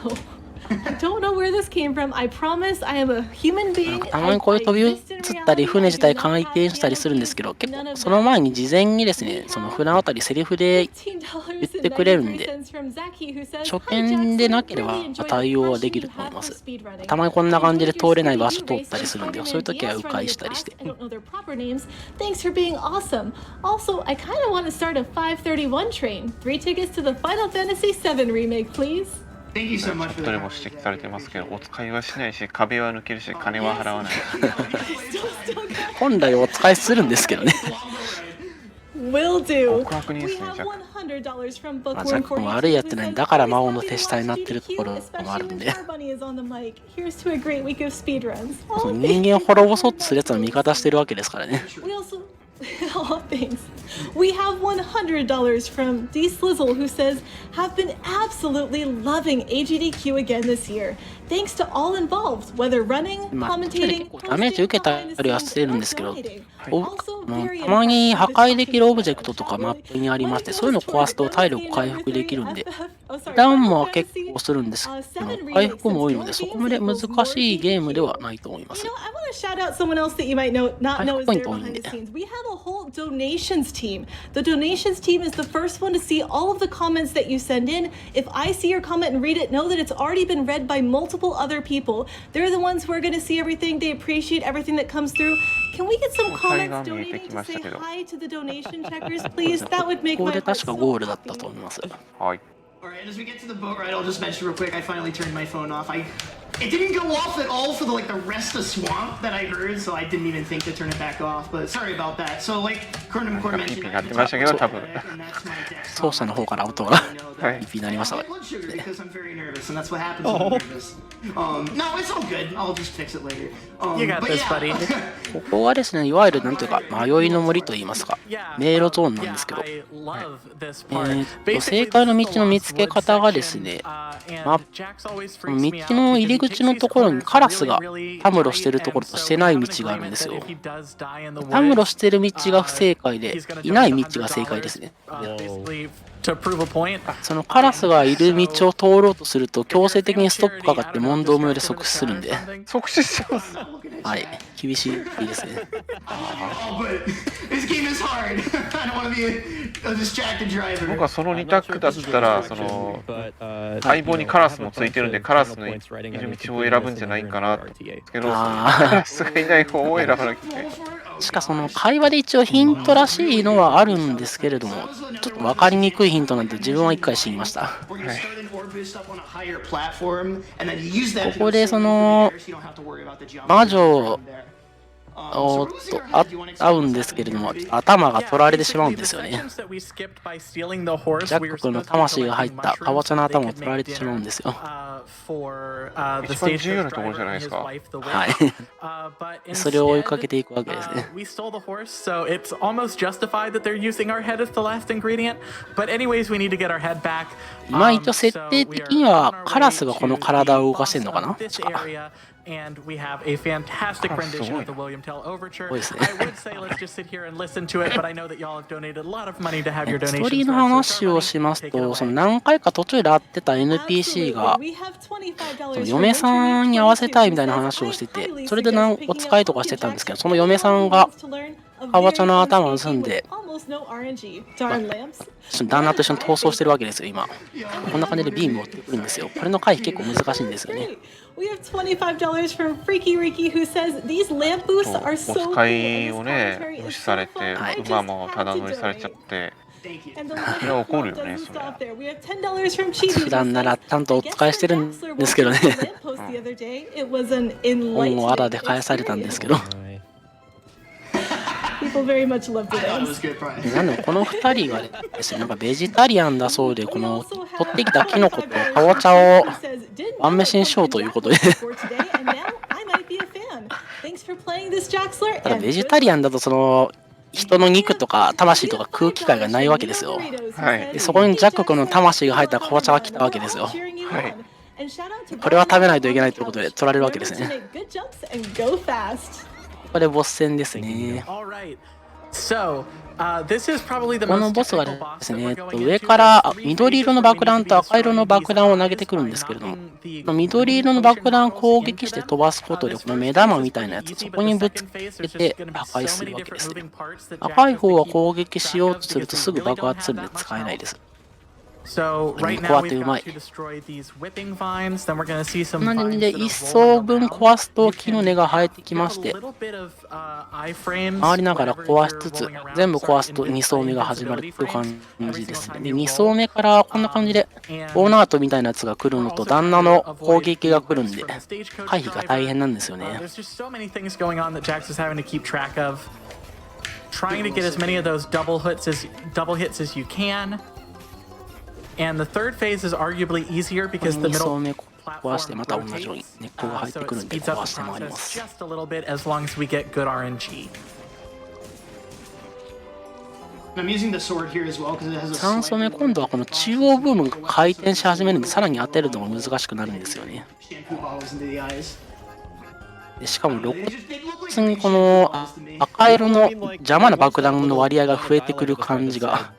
I don't know where this came from. I promise I am a human being. たまにこういう飛び移ったり船自体回転したりするんですけど、結構その前に事前にですね、その船あたりセリフで言ってくれるんで、初見でなければ対応はできると思います。たまにこんな感じで通れない場所通ったりするんで、そういう時は迂回したりして。 I don't know their proper names. Thanks for being awesome. Also, I kind of want to start a 531 train. 3 tickets to the Final Fantasy VII remake, please. Thank you so much for どれ that. も指摘されてますけど、お使いはしないし、壁は抜けるし、金は払わない。本来お使いするんですけどね。 Will do. 極悪人 We ですね、 have ジャック。 $100 from まあ、ジャックも悪いやってないんだから魔王の手下になってるところもあるんで、 Here's to a great week of speedruns. その人間を滅ぼそうとするやつの味方してるわけですからね。 We also oh, thanks. We have $100 from D Slizzle who says, have been absolutely loving AGDQ again this year. Thanks to all involved, whether running, まあ、確かに commentating, 結構ダメージ受けたりはしてるんですけど、 donating. お Also ま very あたまに impressive 破 that 壊 this できるオブジェクトとかマップにありまして、そういうのを壊すと体力回復できるんで、ダウンも結構するんですけど、回復も多いので、そこまで難しいゲームではないと思います。 You know, I want to shout out someone else that you might not know is there point behind the point. scenes. We have a whole donations team. The donations team is the first one to see all of the comments that you send in. If I see your comment and read it, know that it's already been read by multiple other people. They're the ones who are going to see everything. They appreciate everything that comes through. Can we get some comments donating to say hi to the donation checkers, please? That would make ここ my で heart 確か so ゴールだった happy. と思います。はい。 Alright, as we get to the boat ride, I'll just mention real quick, I finally turned my phone off. It didn't go off at all for the rest of Swamp that I heard, so I didn't even think to turn it back off, but sorry about that. So like Cornum Core mentioned, なってましたけど、多分。 操作の方から音がはい。ピーになりましたが。 blood sugar because I'm very nervous, and that's what happens when I'm nervous. No, it's all good. I'll just fix it later. You got But this, yeah. buddy. ここはですね、いわゆるなんていうか、迷いの森と言いますか、迷路ゾーンなんですけど、正解の道の見つけ方がですね、道の入り口のところにカラスがたむろしてるところとしてない道があるんですよ。たむろしてる道が不正解で、いない道が正解ですね。そのカラスがいる道を通ろうとすると強制的にストップかかって問答無用で即死するんで、即死します。はい、厳しいですね。 Oh, but this game is hard. I don't want to be a distracted driver. 僕はその2択だったら、その相棒にカラスもついてるんで、カラスのいる道を選ぶんじゃないかなけど、カラスがいない方を選ばなきゃいけない。しかその会話で一応ヒントらしいのはあるんですけれども、ちょっと分かりにくいヒントなんて自分は一回知りました。ここでその魔女会うんですけれども、頭が取られてしまうんですよね。ジャック君の魂が入ったかぼちゃの頭を取られてしまうんですよ。一番重要なところじゃないですか。はい。それを追いかけていくわけですね。今一応設定的にはカラスがこの体を動かしてるのかな。And we have a fantastic rendition of the William Tell Overture. I would say let's just sit here and listen to it, but I know that y'all have donated a lot of money to have your ストー donations. リーの話をしますと、その何回か途中で会ってた NPC が、その嫁さんに会わせたいみたいな話をしてて、それでお使いとかしてたんですけど、その嫁さんがかぼちゃの頭を盗んで、旦那と一緒に逃走してるわけですよ、今。こんな感じでビームを追ってくるんですよ。これの回避結構難しいんですよね。We have $25 from Freaky Ricky who says these lamp boosts are お so 使 cool. いをね、無視されて、馬もただ乗りされちゃって、いや、怒るよね、それ。普段ならちゃんとお使いしてるんですけどね。恩をあだで返されたんですけど。People very much love the lamps. なんでもこの2人がですね、なんかベジタリアンだそうで、この取ってきたキノコとかぼちゃを晩飯にしようということで。ただベジタリアンだとその人の肉とか魂とか食う機会がないわけですよ。でそこにジャック君の魂が入ったかぼちゃが来たわけですよ。これは食べないといけないということで取られるわけですね。これボス戦ですね。このボスがですね、上から緑色の爆弾と赤色の爆弾を投げてくるんですけれども、緑色の爆弾を攻撃して飛ばすことで、この目玉みたいなやつ、そこにぶつけて破壊するわけですね。赤い方は攻撃しようとするとすぐ爆発するので使えないです。So right now we've got to destroy these whipping vines. Then we're going to see some なので一層分壊すと木の根が生えてきまして、回りながら壊しつつ全部壊すと2層目が始まるという感じですね。で2層目からこんな感じでオーナートみたいなやつが来るのと旦那の攻撃が来るんで回避が大変なんですよね。Trying to get as many of those double hits as you can. And the third phase is arguably easier because the middle platform just a little bit as long as we get good RNG. I'm using the sword here as well because it has a 3層目今度はこの中央部分が回転し始めるんでさらに当てるのも難しくなるんですよね。でしかも露骨にこの赤色の邪魔な爆弾の割合が増えてくる感じが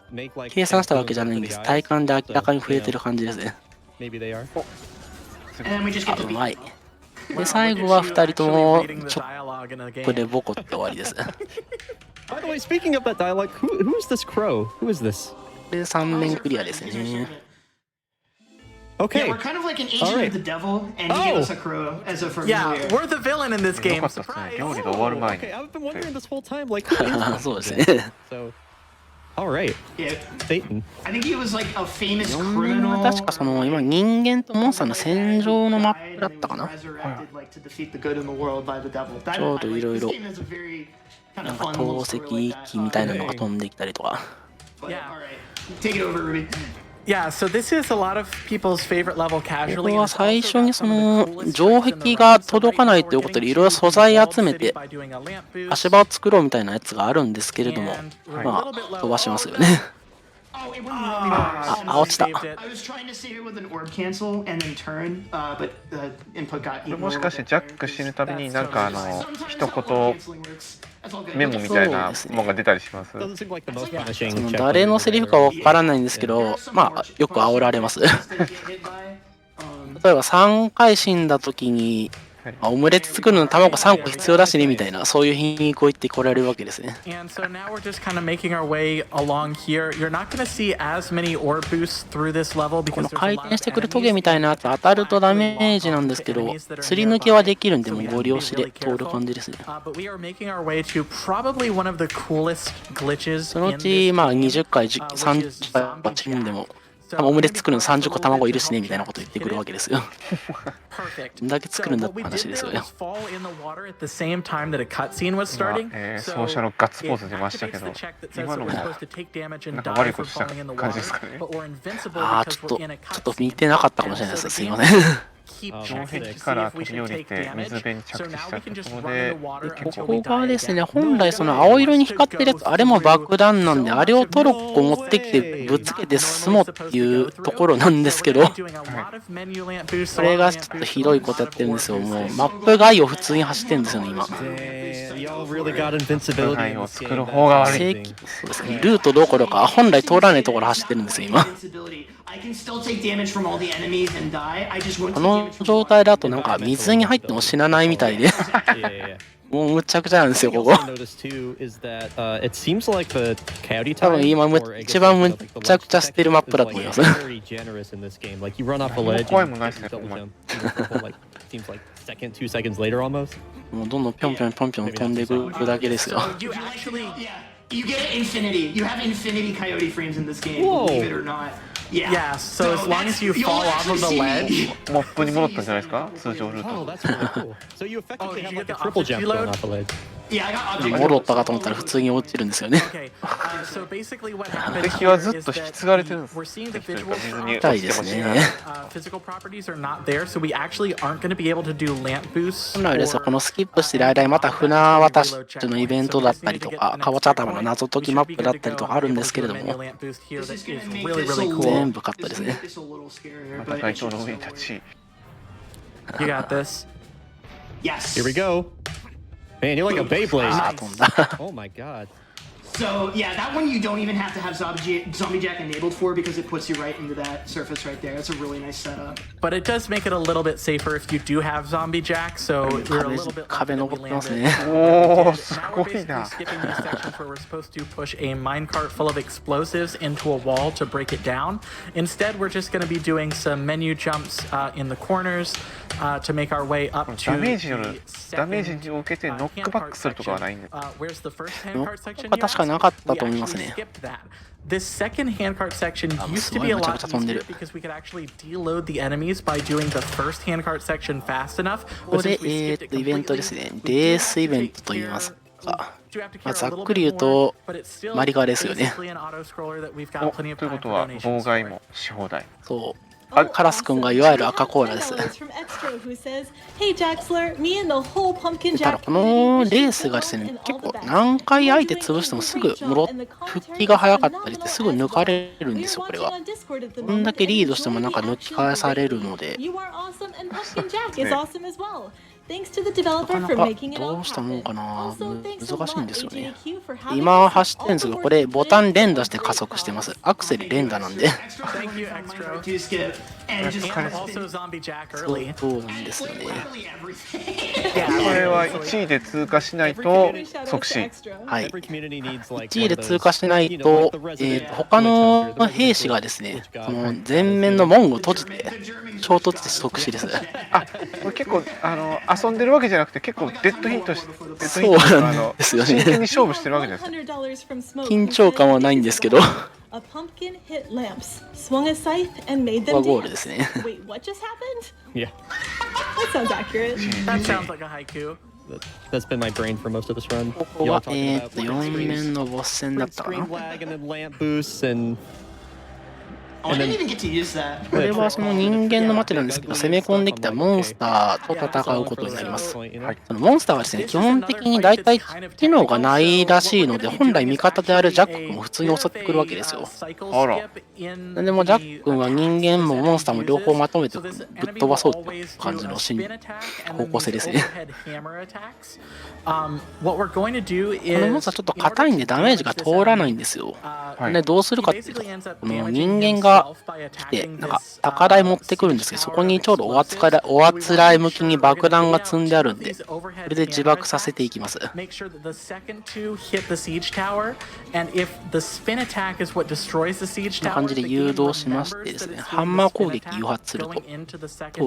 計算したわけじゃないんです。体感で明らかに増えてる感じですね。うまい。で最後は2人ともちょっとでボコって終わりです。By the way, speaking of that dialogue, who is this crow? Who is this? で3面クリアですね。Okay. Yeah, we're kind of like an agent of the devil, and he gave us a crow as a familiar. Yeah, we're the villain in this game. 料理が終わる前に。 Okay, I've been wondering this whole time, like, who is this? そうですね。So, all right. Yeah. Satan. I think he was like a famous 4面は criminal. 確かその今人間とモンスターの戦場のマップだったかな。Resurrected, like, to defeat the good in the world by the devil. That- ちょうどいろいろ this game has a very kind な of んか fun 透 little 析 story like that. 機みたいなのが飛んできたりとか。 But, Yeah. all right. Take it over, Ruby. Yeah, so this is a lot of people's favorite level こ casually. こは最初にその城壁が届かないということでいろいろ素材集めて足場を作ろうみたいなやつがあるんですけれども、まあ飛ばしますよね。Oh, it wouldn't let me run. あ、落ちた。 I was trying to save it with an orb cancel and then turn, but the input got これ eaten. もしかしてジャック死ぬたびになんか一 Sometimes 言 canceling works. That's all good. メモみたいなものが出たりします。 Doesn't seem like the most そ punishing の chapter. 誰のセリフかわからないんですけど、まあよく煽られます。例 That get hit by. えば3回死んだ時にオムレツ作るの卵3個必要だしねみたいなそういう皮肉を言ってこられるわけですね。 And so now we're just kind of making our way along here. You're not going to see as many orb boosts through this level こ because の there's 回 a lot 転 of してくるトゲ enemies. みたいなやつ当たるとダメージなんですけど、すり抜けはできるんでもうご利用しで通る感じですね。 But we are making our way to probably one of the coolest glitches そのう in ち this まあ game, 20回 which is 30回死んでも So オムレツ作るの30個卵いるしねみたいなこと言ってくるわけですよ。 perfect. どんだけ作るんだっ So て what we 話 did ですよ there ね。 was fall in the water at the same time that a cutscene was starting. ソーシャルガッツポーズ出ましたけど、 It activates the check that says 今 that の we're も supposed to take damage and なんか die 悪い for ことした falling in the 感じ water, ですかね。 but we're invincible ああ because ちょっと we're in a 見てなかったかもしれないです。すいません。keep Oh, 城 checking 壁 to か see ら if we 飛び should 降り take て水 damage. 辺に着 So 地 now した we と can just ころ run で in the water こ until こ we が die ですね、 again. 本来その青色に光ってるやつ、あれも爆弾なんで、あれをトロッコ持ってきてぶつけて進もうっていうところなんですけど、これがちょっとひどいことやってるんですよ。もうマップ外を普通に走ってるんですよね、今。Y'all really got invincibility in を this 作 game. る方が That's 悪い。正 amazing. 規そうですね、ルートどころか本来通らないところ走ってるんですよ、今。 Invincibility. I can still take damage from all the enemies and die. I just won't こ take の damage from 状態だとなんか水に入っても死なないみたいで、 Yeah, yeah, yeah. もうむちゃくちゃなんですよ、 Something こ else こ。 I noticed too is that it seems like the coyote 多分 time, 今 or I guess 一番 like む the ちゃくちゃしてるマップだと思います。 very generous in this game. Like you run off a ledge, 怖い and もんないっすね、 double ほんまに。 jump, even for a whole, like seems like second, 2 seconds later almost. もうどんどんぴょんぴょんぴょんぴょん飛んでいくだけですよ。 You actually Yeah, you get infinity. You have infinity coyote frames in this game, Whoa. believe it or not. Yeah. Yeah, so as long as you you'll fall off of the actually see ledge. me. モップに戻ったんじゃないですか、通常ルー Oh, ト。 that's really cool. So you Oh, effectively did have you like get a the triple object jump going reload? off a ledge. Yeah, I got object 戻ったかと思ったら普通に落ちるんですよね。 Okay, so basically what happens 敵は here ずっ is と引 that き継がれてるんです。 we're seeing the 敵というか visual 水に properties, 落ちても死なない。 physical properties are not there, so we actually aren't going to be able to do lamp boosts. 本来ですよ、 or, このスキップしてる間にまた船渡しのイベントだったりとか、かぼちゃ頭の謎解きマップだったりとかあるんですけれども、 This is gonna make really, this a really cool. little, 全部カット this です is ね gonna make。this a little scarier, また but 街 it 灯 should の上 still に立 work. ち。 You got this. Yes. Here we go. Man, you're like a Beyblade. あ、飛んだ。 Oh my god. So yeah, that one you don't even have to have zombie jack enabled for because it puts you right into that surface right there. That's a really nice setup. But it does make it a little bit safer if you do have zombie jack, so we're a little bit lucky 壁 that 登 we ってます landed. ね。おー、す Now ご we're いな basically。skipping these sections where we're supposed to push a minecart full of explosives into a wall to break it down. Instead, we're just going to be doing some menu jumps in the corners to make our way up to ダメージによる the ダメージ second を受けてノックバックするとかはないんで。 where's the first ノ handcart ック section? は確かなかったと思います We ね。 actually skipped that. This second handcart section もう used す to ご be い a むちゃく lot ちゃ飛んで easier る。 because we could actually deload the enemies by doing the first handcart section fast enough. こ But れ、 since we skipped it イベント completely, ですね。 we レ do ー have ス to イベン take トと言いますか。 do have to まあ care ざ a っ little くり言 bit うと more, but it's still マリカですよね。 basically an auto-scroller that we've お got plenty of というこ time と for は donations 妨害 for. もし放題。そう。 あカラス君がいわゆる赤コーラです。 $10 from Extra who says, "Hey Jaxler, me and the whole pumpkin ただ jack このレースがですね、結構何回相手潰してもすぐ復帰が早かったりしてすぐ抜かれるんですよ、これが。こんだけリードしてもなんか抜き返されるので、 You are awesome and Pumpkin Jack is ね awesome as well. Thanks to the な developer かな for か making it ど all うしたもんか happen. な、 Also, thanks a 難しいん lot ですよね。 AGDQ for having 今 us. 走ってるんですけど、これボタン連打して加速してます。アクセル連打なんで。 Thank you, Extra. To skip and just And also zombie jack early. そうなんですよね。 literally everything. これは1位で通過しないと Big shout out 即 to 死。 Extra. はい。 Every community needs like 1位 one で of 通過 those, しない you know, と like the resident 他 Witch の Hunter, the 兵士 resident がですね、 Witch こ God. の前面の門を閉じて、衝突して即死です。あ、これ結構遊んでるわけじゃなくて結構デッドヒートして、デッドヒそうートなんですよね。真剣に勝負してるわけじゃないですか。 $100 from Smoke, 緊張感はないんですけど、こ A pumpkin hit lamps, swung a scythe, and made こは them ゴール dance. ですね。 Wait, what just happened? Yeah, That sounds accurate. That sounds like a haiku. that's been my brain for most of this run. ここ Y'all は talking about like 4面のボス戦だ print ったか screen な。 lag and then lamp boosts and Oh, I didn't even get to use that. これはその人間の街なんですけど、攻め込んできたモンスターと戦うことになります。 You know? はい。そのモンスターはですね、基本的に大体機能がないらしいので、本来味方であるジャック君も普通に襲ってくるわけですよ。あら。なんでもジャック君は人間もモンスターも両方まとめてぶっ飛ばそうという感じの方向性ですね。このモンスターちょっと硬いんでダメージが通らないんですよ。はいでどうするかっていうと、この人間が来て、なんか高台持ってくるんですけど、そこにちょうどおあつらい向きに爆弾が積んであるんで、これで自爆させていきます。こ Make sure that the second two hit the siege tower, and if the spin attack is what destroys the siege んな tower, 感じで誘導しましてですね、ハンマー攻撃誘発すると塔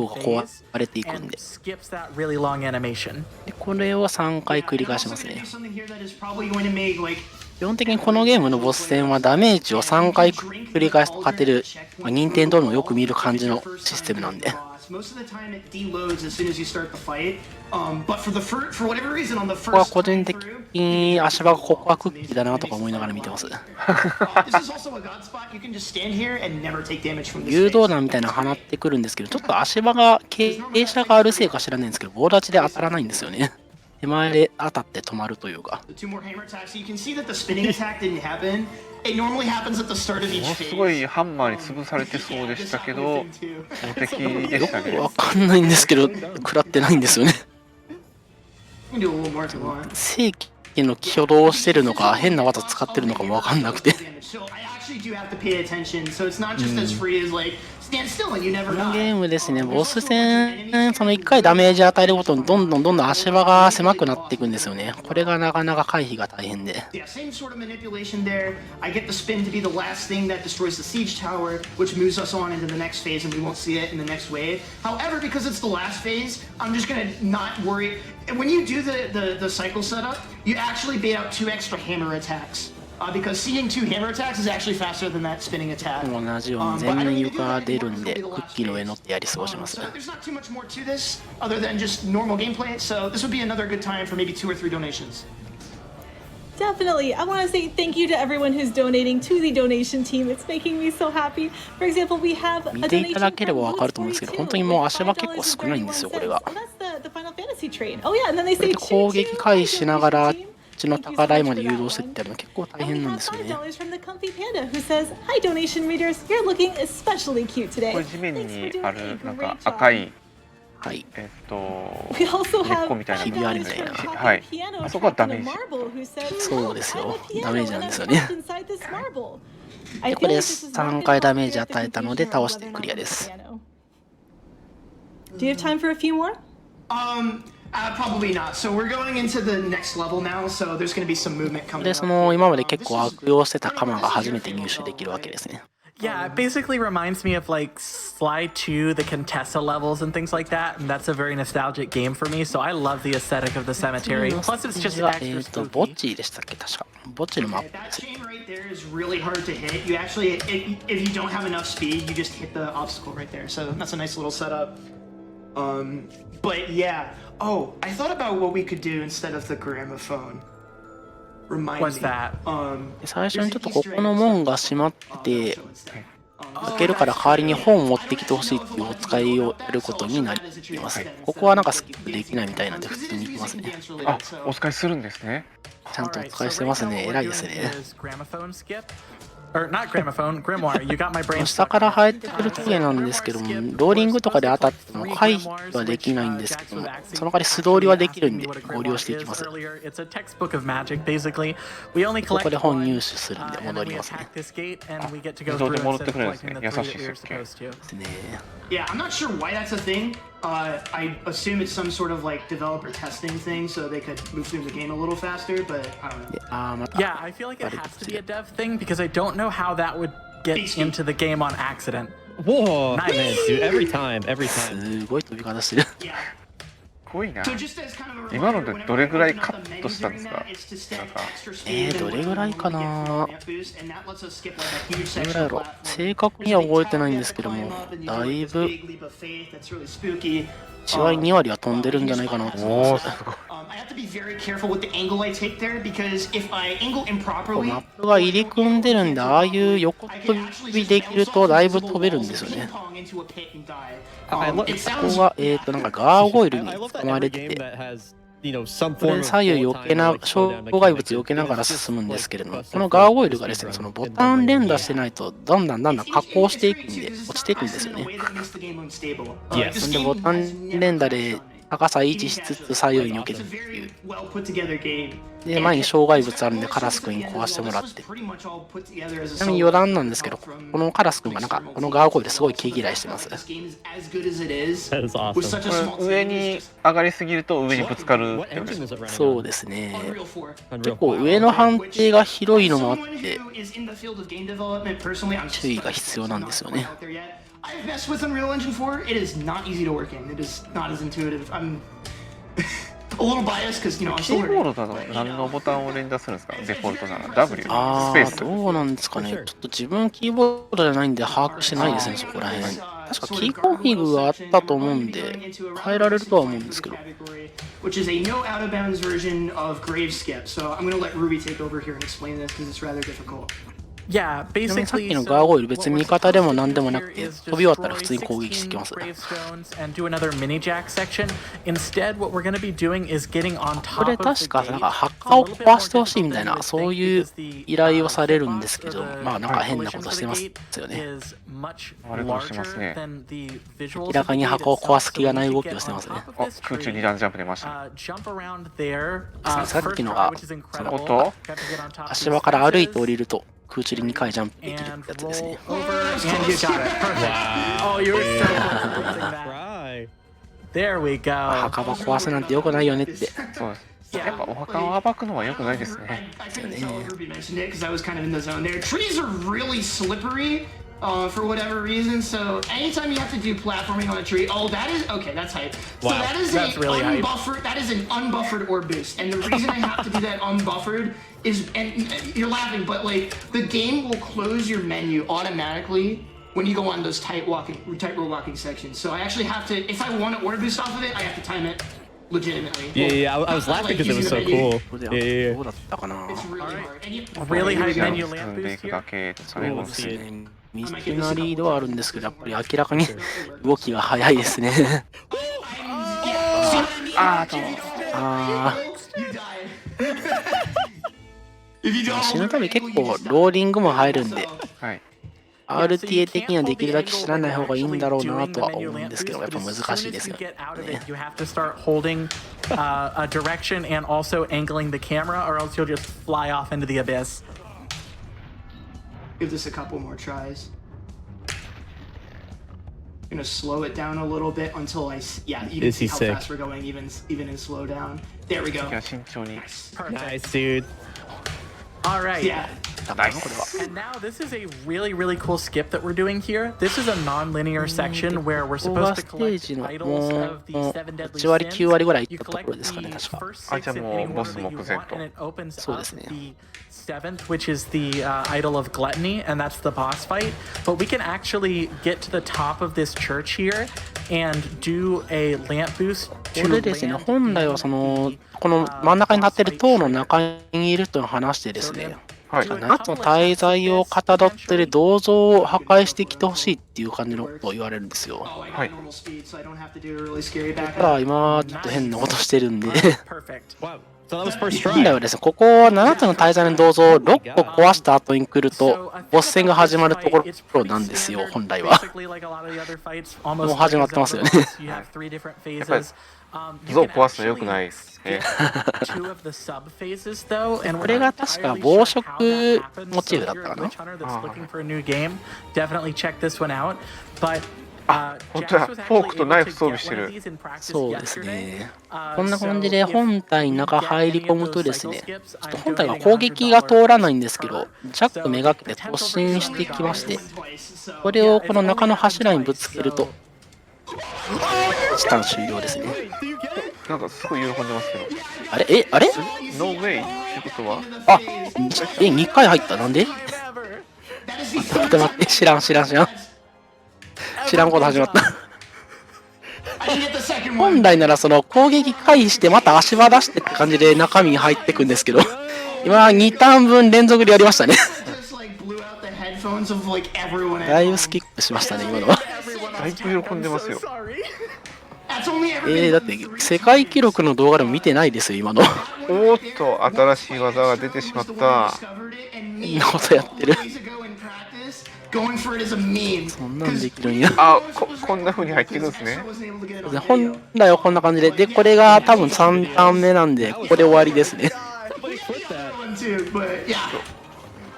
が壊れていくん and で、 skips that really long animation. でこれを3回繰り返し I'm ま also す gonna ね do。something here that is probably going to make like 基本的にこのゲームのボス戦はダメージを3回繰り返すと勝てる、まあ、任天堂のよく見る感じのシステムなんで、Most of the time it deloads as soon as you start the fight. But for whatever reason on the ここは first 個人的に足場がここはクッキーだなとか思いながら見てます。this is also a god spot. You can just stand here and never take damage from this 誘導 space. 弾みたいなの放ってくるんですけど、ちょっと足場が傾斜があるせいか知らないんですけど、棒立ちで当たらないんですよね。手前で当たって止まるというか。 The two more hammer attacks. So you can see that the spinning attack didn't happen. It normally happens at the start of each もの phase. すごいハンマーに潰されてそうでしたけど、無敵でしたね。わかんないんですけど、食らってないんですよね。 You can do a little more if you want. 正規の挙動をしてるのか、変な技使ってるのかもわかんなくて。 So I actually do have to pay attention. So it's not just as free as like stand still and you never このゲ die. ームですね、ボス戦、その1回ダメージ与えるごとにどんどん足場が狭くなっていくんですよね。これがなかなか回避が大変で。 Yeah, same sort of manipulation there. I get the spin to be the last thing that destroys the siege tower, which moves us on into the next phase, and we won't see it in the next wave. However, because it's the last phase, I'm just gonna not worry. And when you do the cycle setup, you actually bait out 2 extra hammer attacks. Because seeing 2 hammer attacks is actually faster than that spinning attack. 同じように全面床が出るんで、クッキーの上乗ってやり過ごします。 So there's not too much more to this other than just normal gameplay. So this would be another good time for maybe 2 or 3 donations. Definitely. I want to say thank you to everyone who's donating to the donation team. It's making me so happy. For example, we have a 見てい donation ただければ from わかると思うんですけど、本当にもう足場結構少ないんですよ、これが。 Oh, that's the Final Fantasy train. Oh yeah, and then they これ say で攻撃回避しながら、あっ team. ちの高台まで誘導してってやるの結構大 And 変 we なんで have すよね。 $5 from the Comfy Panda who says, "Hi donation readers, you're looking especially cute today." これ地面 Thanks for に doing あ a るなん great か job. 赤い、はい。We also 根っ have こみたいな$5 ひび割りみたいな from はい Coffee Piano あそこはダメー Captain ジ Marble who said, そうですよ "I'm a piano ダメージなん and です I'm よね trapped inside this marble." I で、 feel これ like this has not 3 been 回ダ helpful メージ at the 与えたの conclusion で of 倒して whether or ク not リア it's で a す。 piano. Do you have time for a few more? Probably not. So we're going into the next level now. So there's going to be some movement coming で、 up. その今まで結構悪用してた鎌が初めて入手できるわけですね。 Yeah, it basically reminds me of like Sly 2, the Contessa levels and things like that, and that's a very nostalgic game for me. So I love the aesthetic of the cemetery. Plus, it's just は extra ボッ spooky. チーでしたっけ確か。ボッチーのマッ Okay, プで that す。 chain right there is really hard to hit. You actually, if you don't have enough speed, you just hit the obstacle right there. So that's a nice little setup. But yeah. Oh, I thought about what we could do instead of the gramophone. Remind What's me. that? 最初にちょっとここの門が閉まってて、開けるから代わりに本を持ってきてほしいっていうお使いをやることになります。ここはなんかスキップできないみたいなんで普通に行きますね。あ、お使いするんですね。ちゃんとお使いしてますね。偉いですね。 Or not gramophone, grimoire. You got my brain. 下から生えてくるトゲなんですけども、ローリングとかで当たっても回避はできないんですけども、その代わり素通りはできるんでご利用していきます。こ It's a textbook of magic, basically. We only こ collect で本 one, 入手するんで and 戻 then り we ますね。 attack this gate, and we get to go 自動 through で instead 戻って of くるんです collecting ね。 the 優 three しい that you're 設計。 supposed to. ですね。 Yeah, I'm not sure why that's a thing. I assume it's some sort of like developer testing thing, so they could move through the game a little faster. But I don't know. で、また。 Yeah, I feel like it has to be a dev thing because I don't know how that would get into the game on accident. Whoa, Nice. man, dude! Every time, every time. すごい飛び方してる。 Yeah. すごいな。 So just as kind of a 今の reminder, で whenever どれぐらい you open カ up the ットしたん menu です during か that, it's to set なんか extra speed and どれぐらいかな。 ramp boost, and that lets us skip like a huge どれぐ section らいや of ろ platform. 正確には覚えてないんですけど Climb も、 up and you do だ like い this ぶ big leap of faith that's really spooky. 1割2割は飛んでるんじゃないかなと思いおお、ますす。ごい。I have to be very careful with the angle I take there because if I angle improperly, マップが入り組んでるんで、ああいう横 I 飛 can actually び just できる bounce と off だい into ぶ the 飛べるん walls ですよ and ね。 ping-pong into a pit and die. I love- It こ sounds こは、なんかガーゴイルに I love 捕 that ま every れて game て、 that has, you know, some こ form れ of 左右 hold 避 time け or な、 like 障 slow down 害物 mechanic. 避けながら It's just 進むんですけれども、 like このガーゴイルが speedrun ですね、そのボ in タン one way. 連打してないと、だんだん加工していくんで、落ちていくんですよね。 Yes. で、ボタン連打で高さ維持しつつ左右に避けてっていう。で、前に障害物あるんでカラス君に壊してもらって。ちなみに余談なんですけど、このカラス君がなんか、このガーゴイルすごい毛嫌いしてます。That is awesome. これ上に上がりすぎると上にぶつかるっ What てことで engine す。 is it running そう on? ですね。 Unreal 結構 4. 上の判定が広いのもあって、注注意が必要なんですよね。 I've messed with Unreal Engine 4. It is not easy to work in. It is not as intuitive. I'm a little biased because, you know, I'm キ still ーボー learning. ドだと何のボタンを連打するんですか？デフォルトなら W、スペああ、ース。どうなんですかね。ちょっと自分キーボードじゃないんで把握してないですね、そこら辺。確かキーコンフィグがあったと思うんで変えられるとは思うんですけど。 which is a no out of bounds version of grave skip. So I'm going to let Ruby take over here and explain this because it's rather difficult. Yeah, ちなみにさっ basically, きのガーゴイル別に味方でも何でもなくて飛び終わったら普通に攻撃してきます。 gravestones and do another mini jack section. Instead, what we're going to be doing is getting on こ top れ of the 確か gate. なんか墓を壊してほしいみたいなそういう依頼をされるんですけど、まあなんか変なことしてますよね。あれどうしてますね。明らかに墓を壊す気がない動きをしてますね。あ、空中2段ジャンプ出ましたね。さっきのがその音足場から歩いて降りると空中で2回ジャンプできるやつですね。 And you got it. Perfect. Oh, you were so close to losing that. Right. There we go. 墓場壊すなんて良くないよねって。そうです。やっぱお墓を暴くのは良くないですね。 I couldn't tell if Ruby mentioned it because I was kind of in the zone there. Trees are really slippery for whatever reason. So anytime you have to do platforming on a tree, oh, that is okay. That's hype. So Wow, that is that's really hype. unbuffered. That is an unbuffered orb boost, and the reason I have to do that unbuffered is, and you're laughing, but like the game will close your menu automatically when you go on those tight row walking sections. So I actually have to, if I want to orb boost off of it, I have to time it legitimately. Yeah, I was laughing because it was so cool. これ Yeah. どうだったかな。 It's really hard. And you, Really high 進 menu ん lamp でい boost く here. だけとされそうまですすね。ミステナリードはあるんですけど、やっぱり明らかに動きが速いですね。あーとあ you died. If you あ、 don't, 死ぬたび結構ローリングも入るんで、はい。 RTA 的にはできるだけ知らない方がいいんだろうなとは思うんですけど、やっぱ難しいですよね。 You have to start holding a direction and also angling the camera, or else you'll just fly off into the abyss. give this a couple more tries. Gonna slow it down a little bit until yeah, you can Is see he how sick? fast we're going even in slow down. There we go. いや慎重に。 Nice, dude. All right. Yeah. だからこれは。 And now this is a really, really cool skip that we're doing here. This is a non-linear section where we're ここが supposed to ステー collect ジの idols も of the う seven deadly 8割 sins. 9割ぐらいいっ You たとこ collect ろですかね、 the 確か。 first あ、じゃあ six in もう any ボ order ス that 目 you 前 want, と。 and it opens そう up ですね。 the seventh, which is the idol of gluttony, and that's the boss fight. But we can actually get to the top of this church here and do a lamp boost こ to れですね、 land 本来はその the, この真ん中に立ってる塔の中にいるというのを話してですね、はい。 7つの大罪をかたどってる銅像を破壊してきてほしいっていう感じのことを言われるんですよ。 Oh, I Hi. got normal speed, so I don't have to do a really scary back ただ up. 今ちょっと変なことしてるんで perfect. Wow. So that was first 本来 try. はですね、ここ7つの大罪の銅像を6個壊した後に来るとボス戦が始まるところなんですよ、本来は。 もう始まってますよね。やっぱり像を壊すの良くないですね。これが確か暴食モチーフだったかな。あ、本当だ。フォークとナイフ装備してる。そうですね。こんな感じで本体の中入り込むとですね、ちょっと本体は攻撃が通らないんですけど、ジャックめがけて突進してきまして、これをこの中の柱にぶつけると、チタン終了ですね。なんかすごい喜んでますけど。あれあれノーウェイってことは？あ、2回入ったなんで待って待って、知らん。知らんこと始まった。本来ならその攻撃回避してまた足場出してって感じで中身に入ってくんですけど、今2ターン分連続でやりましたね。だいぶスキップしましたね、今のは。だいぶ喜んでますよ。だって世界記録の動画でも見てないですよ、今の。おーっと、新しい技が出てしまった。変なことやってる。そんなんできるんや。あ、こんな風に入ってくるんですね。本来はこんな感じで、で、これが多分3ターン目なんで、ここで終わりですね。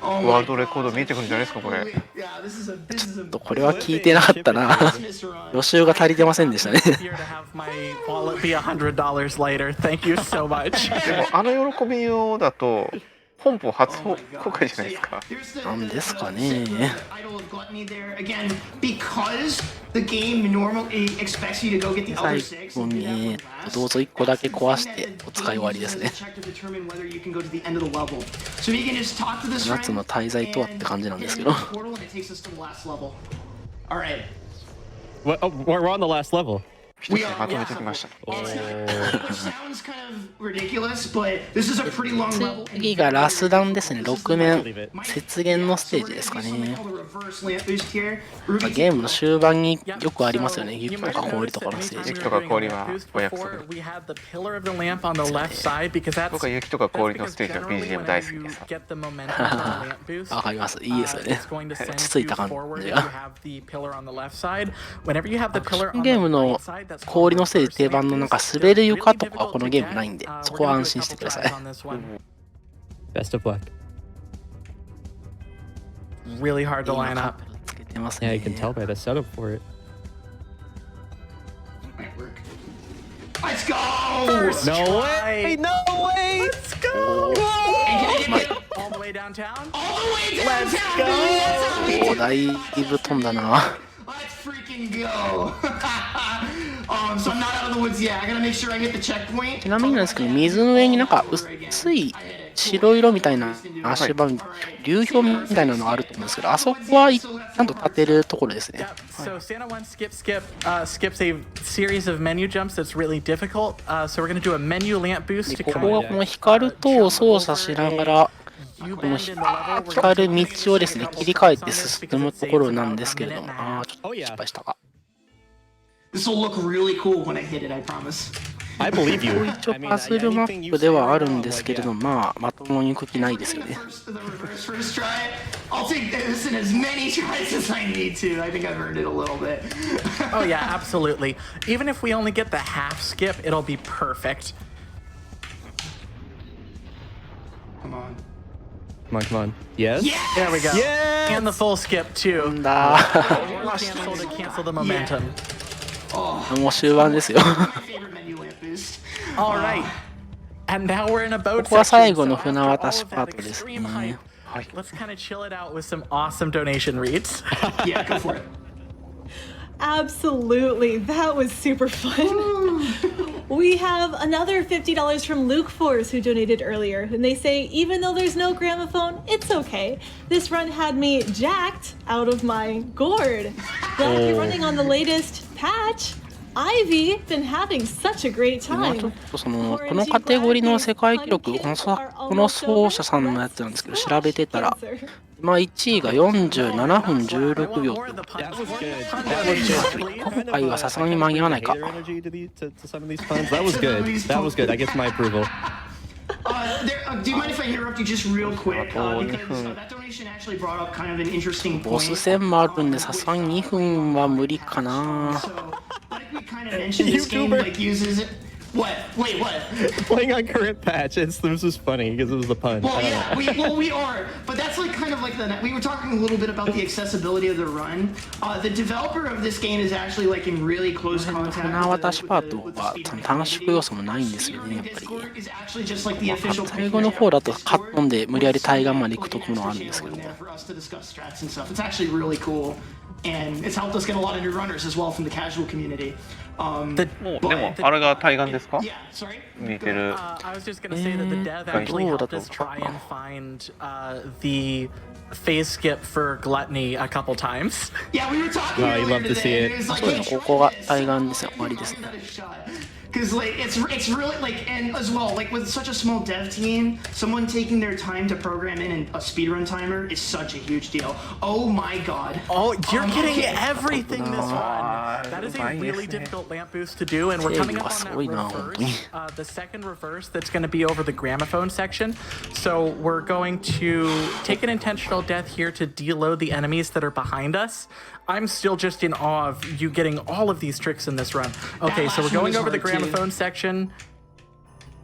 ワールドレコード見えてくるんじゃないですか、これ。ちょっとこれは聞いてなかったな。予習が足りてませんでしたね。でもあの喜びようだと本邦初公開じゃないですか。なんですかね。最後にどうぞ1個だけ壊してお使い終わりですね。7つの大罪とはって感じなんですけど。What? Oh, we're on the last level. 一つまとめてきました。 Which sounds kind of ridiculous, but this is a pretty long level. 次がラスダンですね。6面雪原のステージですかね。ゲームの終盤によくありますよね。雪とか氷とかのステージ。雪とか氷はお約束。僕は雪とか氷のステージの BGM 大好きです。わかります。いいですよね。落ち着いた感じが。ゲームの氷のせいで定番のなんか滑る床とかはこのゲームないんで、そこは安心してください。Best of luck. Really hard to line up. Yeah, you can tell by the setup for it. Let's go! No way! No way! Let's go! All the way downtown? All the way Let's downtown! go! おー、だいぶ飛んだな。Let's freaking go! So I'm not out of the woods yet. I gotta make sure I get the checkpoint. ちなみになんですけど、水の上になんか薄い白色みたいな足場、流氷みたいなのがあると思うんですけど、あそこはちゃんと立てるところですね。 So Santa 1 skips a series of menu jumps that's really difficult. So we're going to do a menu lamp boost で to こ kind こ of はこの光る塔を操作しながら、この光る道をですね、切り替えて進むところなんですけれども、ああ、ちょっと失敗したか。 This will look really cool when I hit it, I promise. I believe you. 一応パズルマップではあるんですけれども、まあ、まともに行く気ないですよね。 First try. I'll take this in as many tries as I need to. I think I've earned it a little bit. Oh yeah, absolutely. Even if we only get the half skip, it'll be perfect. Come on. Come on, come on. Yes? There we go. Yes! And the full skip 飛 too. んだ。 Cancel to cancel the momentum. もう終盤ですよ。 My favorite menu lamp boost. All right. And now we're in a こ boat こは section. 最後の So 船 after 渡し all パー that トです extreme ね。 hype, let's kind of chill it out with some awesome donation reads. Yeah, go for it. Absolutely. That was super fun. We have another $50 from Luke Force who donated earlier. And they say, even though there's no gramophone, it's okay. This run had me jacked out of my gourd. Glad you're running on the latest patch. Ivy, been having such a great 今ちょ time. っとこのカテゴリーの世界記録、この奏者さんのやつなんですけど、調べてたら、今1位が47分16秒。 More of the punch. That was good. 今回はさすがに間に合わないか。 Your energy to some of these puns. That was good. That was good. I get my approval. Do you mind if I interrupt you just real quick? Because that donation actually brought up kind of an interesting ボス point. 戦もあるんで、さすがに2分は無理かな。 So, like we kind of mentioned, this game like uses it. What? Wait, what? Playing on current patch, this was funny because it was the pun. Well, I don't yeah, know. we are, but that's like kind of like we were talking a little bit about the accessibility of the run. The developer of this game is actually like in really close 船 contact 渡しパート with the は短縮要素もないんですよね、やっぱり。 Discord is actually just like the official 最後の方だとカットンで無理やり対岸まで行くところもあるんですけども。 for us to discuss strats and stuff. It's actually really cool, and it's helped us get a lot of new runners as well from the casual community. もうでもあれが対岸ですか？ Yeah, sorry. 似てる。 I was just going to say that the dev actually helped us try and find the phase skip for Gluttony a couple times. Yeah, we were talking Oh, you earlier love to see today, it. and it was like, そうですね、ここが対岸ですよ、終わりですね。 because like it's really like, and as well like with such a small dev team, someone taking their time to program in a speedrun timer is such a huge deal. Oh my god. Oh, you're getting okay. everything this run. That is a really difficult lamp boost to do, and we're coming up on that reverse, the second reverse that's going to be over the gramophone section. So we're going to take an intentional death here to deload the enemies that are behind us. I'm still just in awe of you getting all of these tricks in this run. Okay, so we're going over the gramophone section.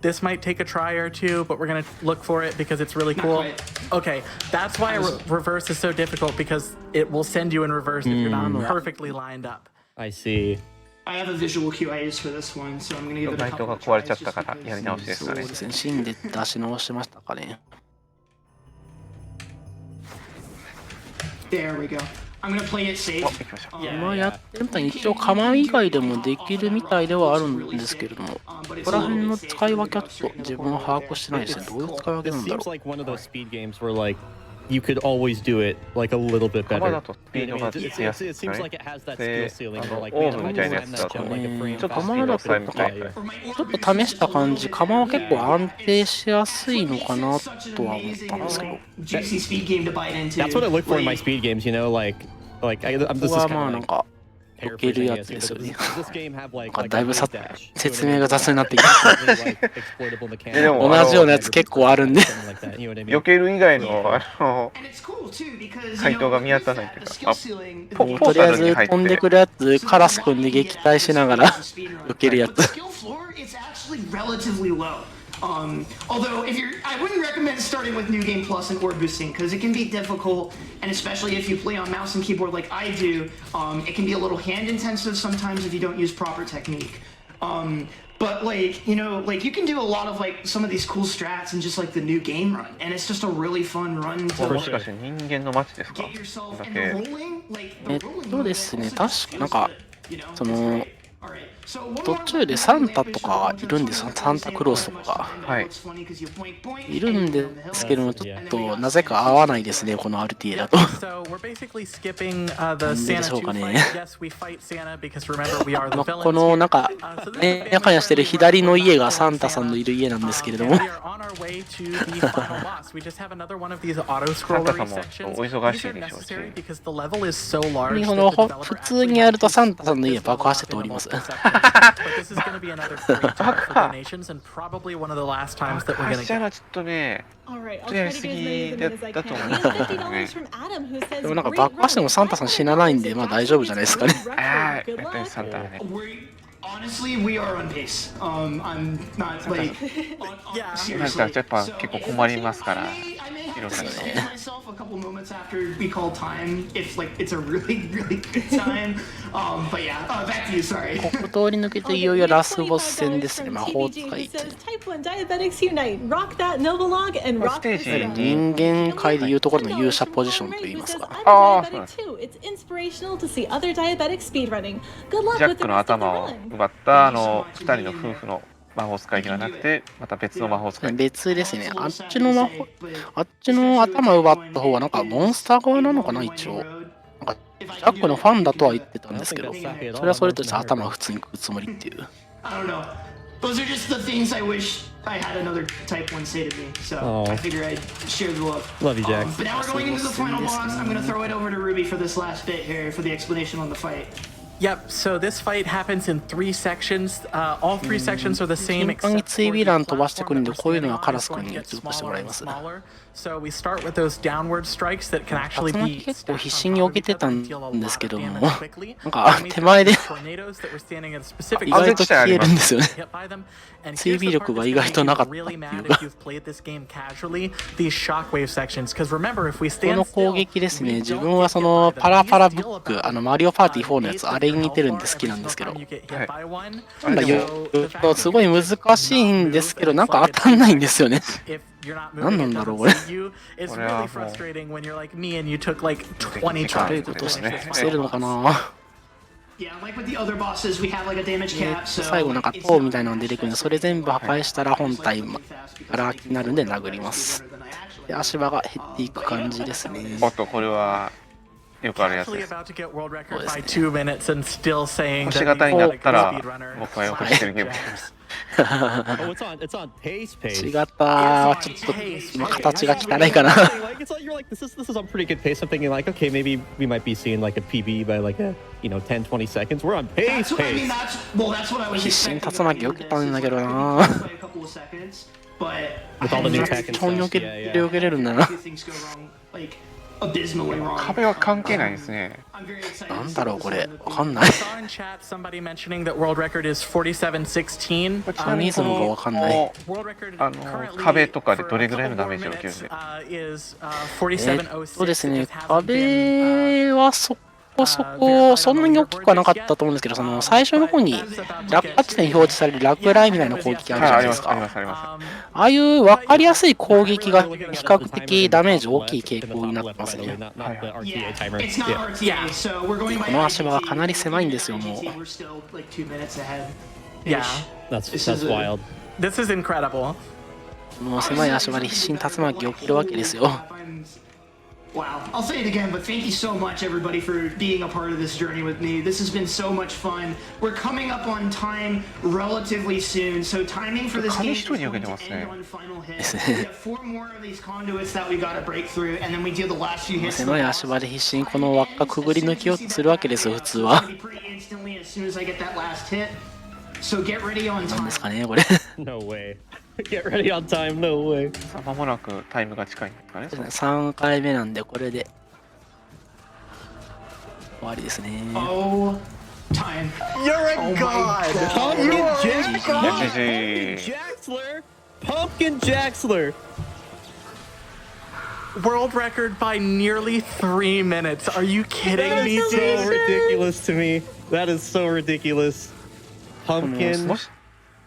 This might take a try or two, but we're gonna look for it because it's really cool. Okay, that's why reverse is so difficult, because it will send you in reverse if you're not perfectly lined up. I see. I have a visual cue I use for this one, so I'm gonna give it a ライト couple が of 壊れちゃ tries ったからやり直しですかねそうで。すね、死んで出し直しましたかね。 There we go. I'm gonna play it safe. お、行きましょう。今やってるみたいに一応釜以外でもできるみたいではあるんですけれども、ここら辺の使い分けはちょっと自分は把握してないですね。どういう使い分けなんだ This ろ seems う。 like one of those speed games where like you could always do it like a little bit 釜 better. だとスピードが出やすい It ですよ seems ね。 like it has that で skill ceiling オ where like ー man, ブみたいなやつだとちょっとスピード抑えみたいな。ちょっと試した感じ、釜は結構安定しやすいのかなとは思ったんですけど。 juicy speed game to bite into. That's what I look for in my speed games, you know, like I'm こ this こ is は kind まあ of なん like か、避ける paraphrasing や it, つですよ but ね。 does this game have like だいぶさ dash, 説明が雑になってきた。 like exploitable mechanics? でも同じようなやつ結構あるんで。 Something like that, you know what I mean? 避ける以外の And it's cool too because 回答が見当たらないというか、 the skill ceiling. ポとりあえず飛んでくるやつ、カラス君に撃退しながら避けるや But the つ。 skill floor is actually relatively low. Although if I wouldn't recommend starting with New Game Plus and Orb Boosting because it can be difficult, and especially if you play on mouse and keyboard like I do, it can be a little hand intensive sometimes if you don't use proper technique. But like, you know, like you can do a lot of like some of these cool strats and just like the new game run, and it's just a really fun run これも to しかして人間の街ですか？ get yourself だ and け the rolling, like the rolling ですね、 mode 確かなんか、 you know, その、 Alright, so one 途 more 中でサンタとかいるんですよ、サンタクロースとかが。はい。いるんですけども、ちょっとなぜか合わないですね、この RTA だと。 So we're basically skipping the Santa 2 fight. Yes, we fight Santa because remember we are the まあ villains. このなんか、ねやかんやしてる左の家がサンタさんのいる家なんですけれども We、are on our way to the final boss. We just have another one of these auto-scrollery サンタさんも sections. お忙 These しい are でしょうし。 necessary because the level is so large こ that の the developer 普通にやるとサンタさんの家 actually 爆破して通ります。 But this is going to be another great time for donations and probably one of the last times that we're 爆 going 破 to したら get. ちょっとね、 Alright, I'll ちょっとや try り to す get as ぎ many of だ them as I だと can. 思 We うん have ですけど $50 ね。 from Adam who says でもなんか great 爆破しても run. サンタさん死なないんで、まあ大丈夫じゃないですかね。ああ、 Good やっぱり luck. サンタはね。 Honestly, we are on pace. I'm not like. Yeah. なんかやっぱ結構困りますから。 I may いろん have な to 人 excuse myself a couple moments after we call time if like it's a really really good time. But yeah, back to you. Sorry. ここ通り抜けていよいよラスボス戦ですね、魔法使い。 Type 1 diabetics unite. Rock that Nova log and rock this ステージ run. 人間界でいうところの勇者ポジションといいますか。 I'm a ああ、そうなん diabetic です。 too. It's inspirational to see other diabetics speedrunning. Good luck ジャ with ッ the クの rest of the 頭を run. 奪った2人の夫婦の魔法使いではなくて、また別の魔法使い。別ですね。あっちの魔法、あっちの頭奪った方はなんかモンスター側なのかな、一応。なんかジャックのファンだとは言ってたんですけど、それはそれとして頭を普通に食うつもりっていう。 I don't know. Those are just the things I wish I had another Type 1 say to me. So I figure I'd share the love. Love you, Jax. But now we're going into the final boss. I'm going to throw it over to Ruby for this last bit here for the explanation on the fight. Yep, so this fight happens in 3 sections. All 3 sections are the same 頻繁に except 追 for 尾 the 弾飛ばしてくるんで、 platform that こういう we're のは standing カ on ラ is ス君 going to に get 移しても smaller らい and ます。 smaller. So we start with those downward strikes that can actually 竜巻 be 結構 stacked 必 on 死に top 避 of け each てた other ん and deal a lot ですけ of ども、 damage quickly. なんか Enemies 手前で that are tornadoes that were standing at a specific 意外と 絶対あります消えるんですよね。 hit by them. And 追 here's 尾 the 力 part が that's 意 gonna 外と make なか you ったって really い mad うか if you've played this game casually. These shockwave sections, because remember, if we こ stand の攻 still, 撃ですね、 we 自 don't 分は get そ hit の by them. パラパラ He's ブ still ック、 about マリオパーティー 84のやつ、あれに似てるんで好きなんですけど、 every single time you get hit by one. なんだ So よ、すごい難しいんですけど、なんか当たんないんですよね。 If you're not 何 moving, なん it だろう doesn't これ。 see you. It's これはも really う frustrating when you're like me and you took like 20 tries 悪い to ことを finish して this せるのか boss. な。 Yeah, like with the other bosses, we have like a damage cap. So 最後なんか塔みたいなの出てくるんで、それ全部破壊したら本体から空きになるんで殴ります。で、足場が減っていく感じですね。おっと、これはよくあるやつ Actually です。 about to get world record by 2 minutes and still saying 星 that 型 he's にな like った a ら speedrunner. 僕はよく知ってるゲームです。 Oh, it's on pace. 違ったちょっと今形が汚いかな。 Like it's like you're like this is on pretty good pace. I'm thinking like okay maybe we might be seeing like a PB by like a 10-20 seconds. We're on pace. That's what I mean. Pace. That's what I was 必死に expecting. 竜巻避けたんだけどな。 By a couple of seconds, but With all the new I had tech and 本に stuff. 避け Yeah, て yeah. 避けれるんだな。 few things go wrong, like abysmally wrong. 壁は関係ないですね。 I'm very excited. なんだろうこれ、わかんない I。saw in chat somebody mentioning that world record is 47:16. ちなみにリズムがわかんない World record 壁とかでどれぐらいのダメージを受けるんで is ですね、 47:06. It hasn't been, 壁はそこそこ、そんなに大きくはなかったと思うんですけど、その最初の方に落下地点に表示される落雷みたいな攻撃あるじゃないですか。ありますあります。ああいう分かりやすい攻撃が比較的ダメージ大きい傾向になってますね。 Not the Yeah, RTA timer. it's not Yeah. RTA, so we're going by この足場はかなり狭いんですよ、もう。 we're still like 2 minutes ahead. Yeah. That's wild. This is incredible. もう狭い足場に必死に竜巻を切るわけですよ。Wow. I'll say it again, but thank you so much, everybody, for being a part of this journey with me. This has been so much fun. We're coming up on time relatively soon, so timing for this game is going to end on final hit. We have 4 more of these conduits that we got to break through, and then we do the last few hits. 狭い足場で必死にこの輪っかくぐり抜きをするわけですよ、普通は。So get ready on なん time. ですかね、これ。No way. Get ready on time. No way. さあ間もなくタイムが近いんですかね。3回目なんで、これで終わりですね。Oh, time. You're a god! GG Pumpkin Jaxler. World record by nearly 3 minutes. Are you kidding me, So dude? ridiculous to me. That is so ridiculous. Pumpkin もし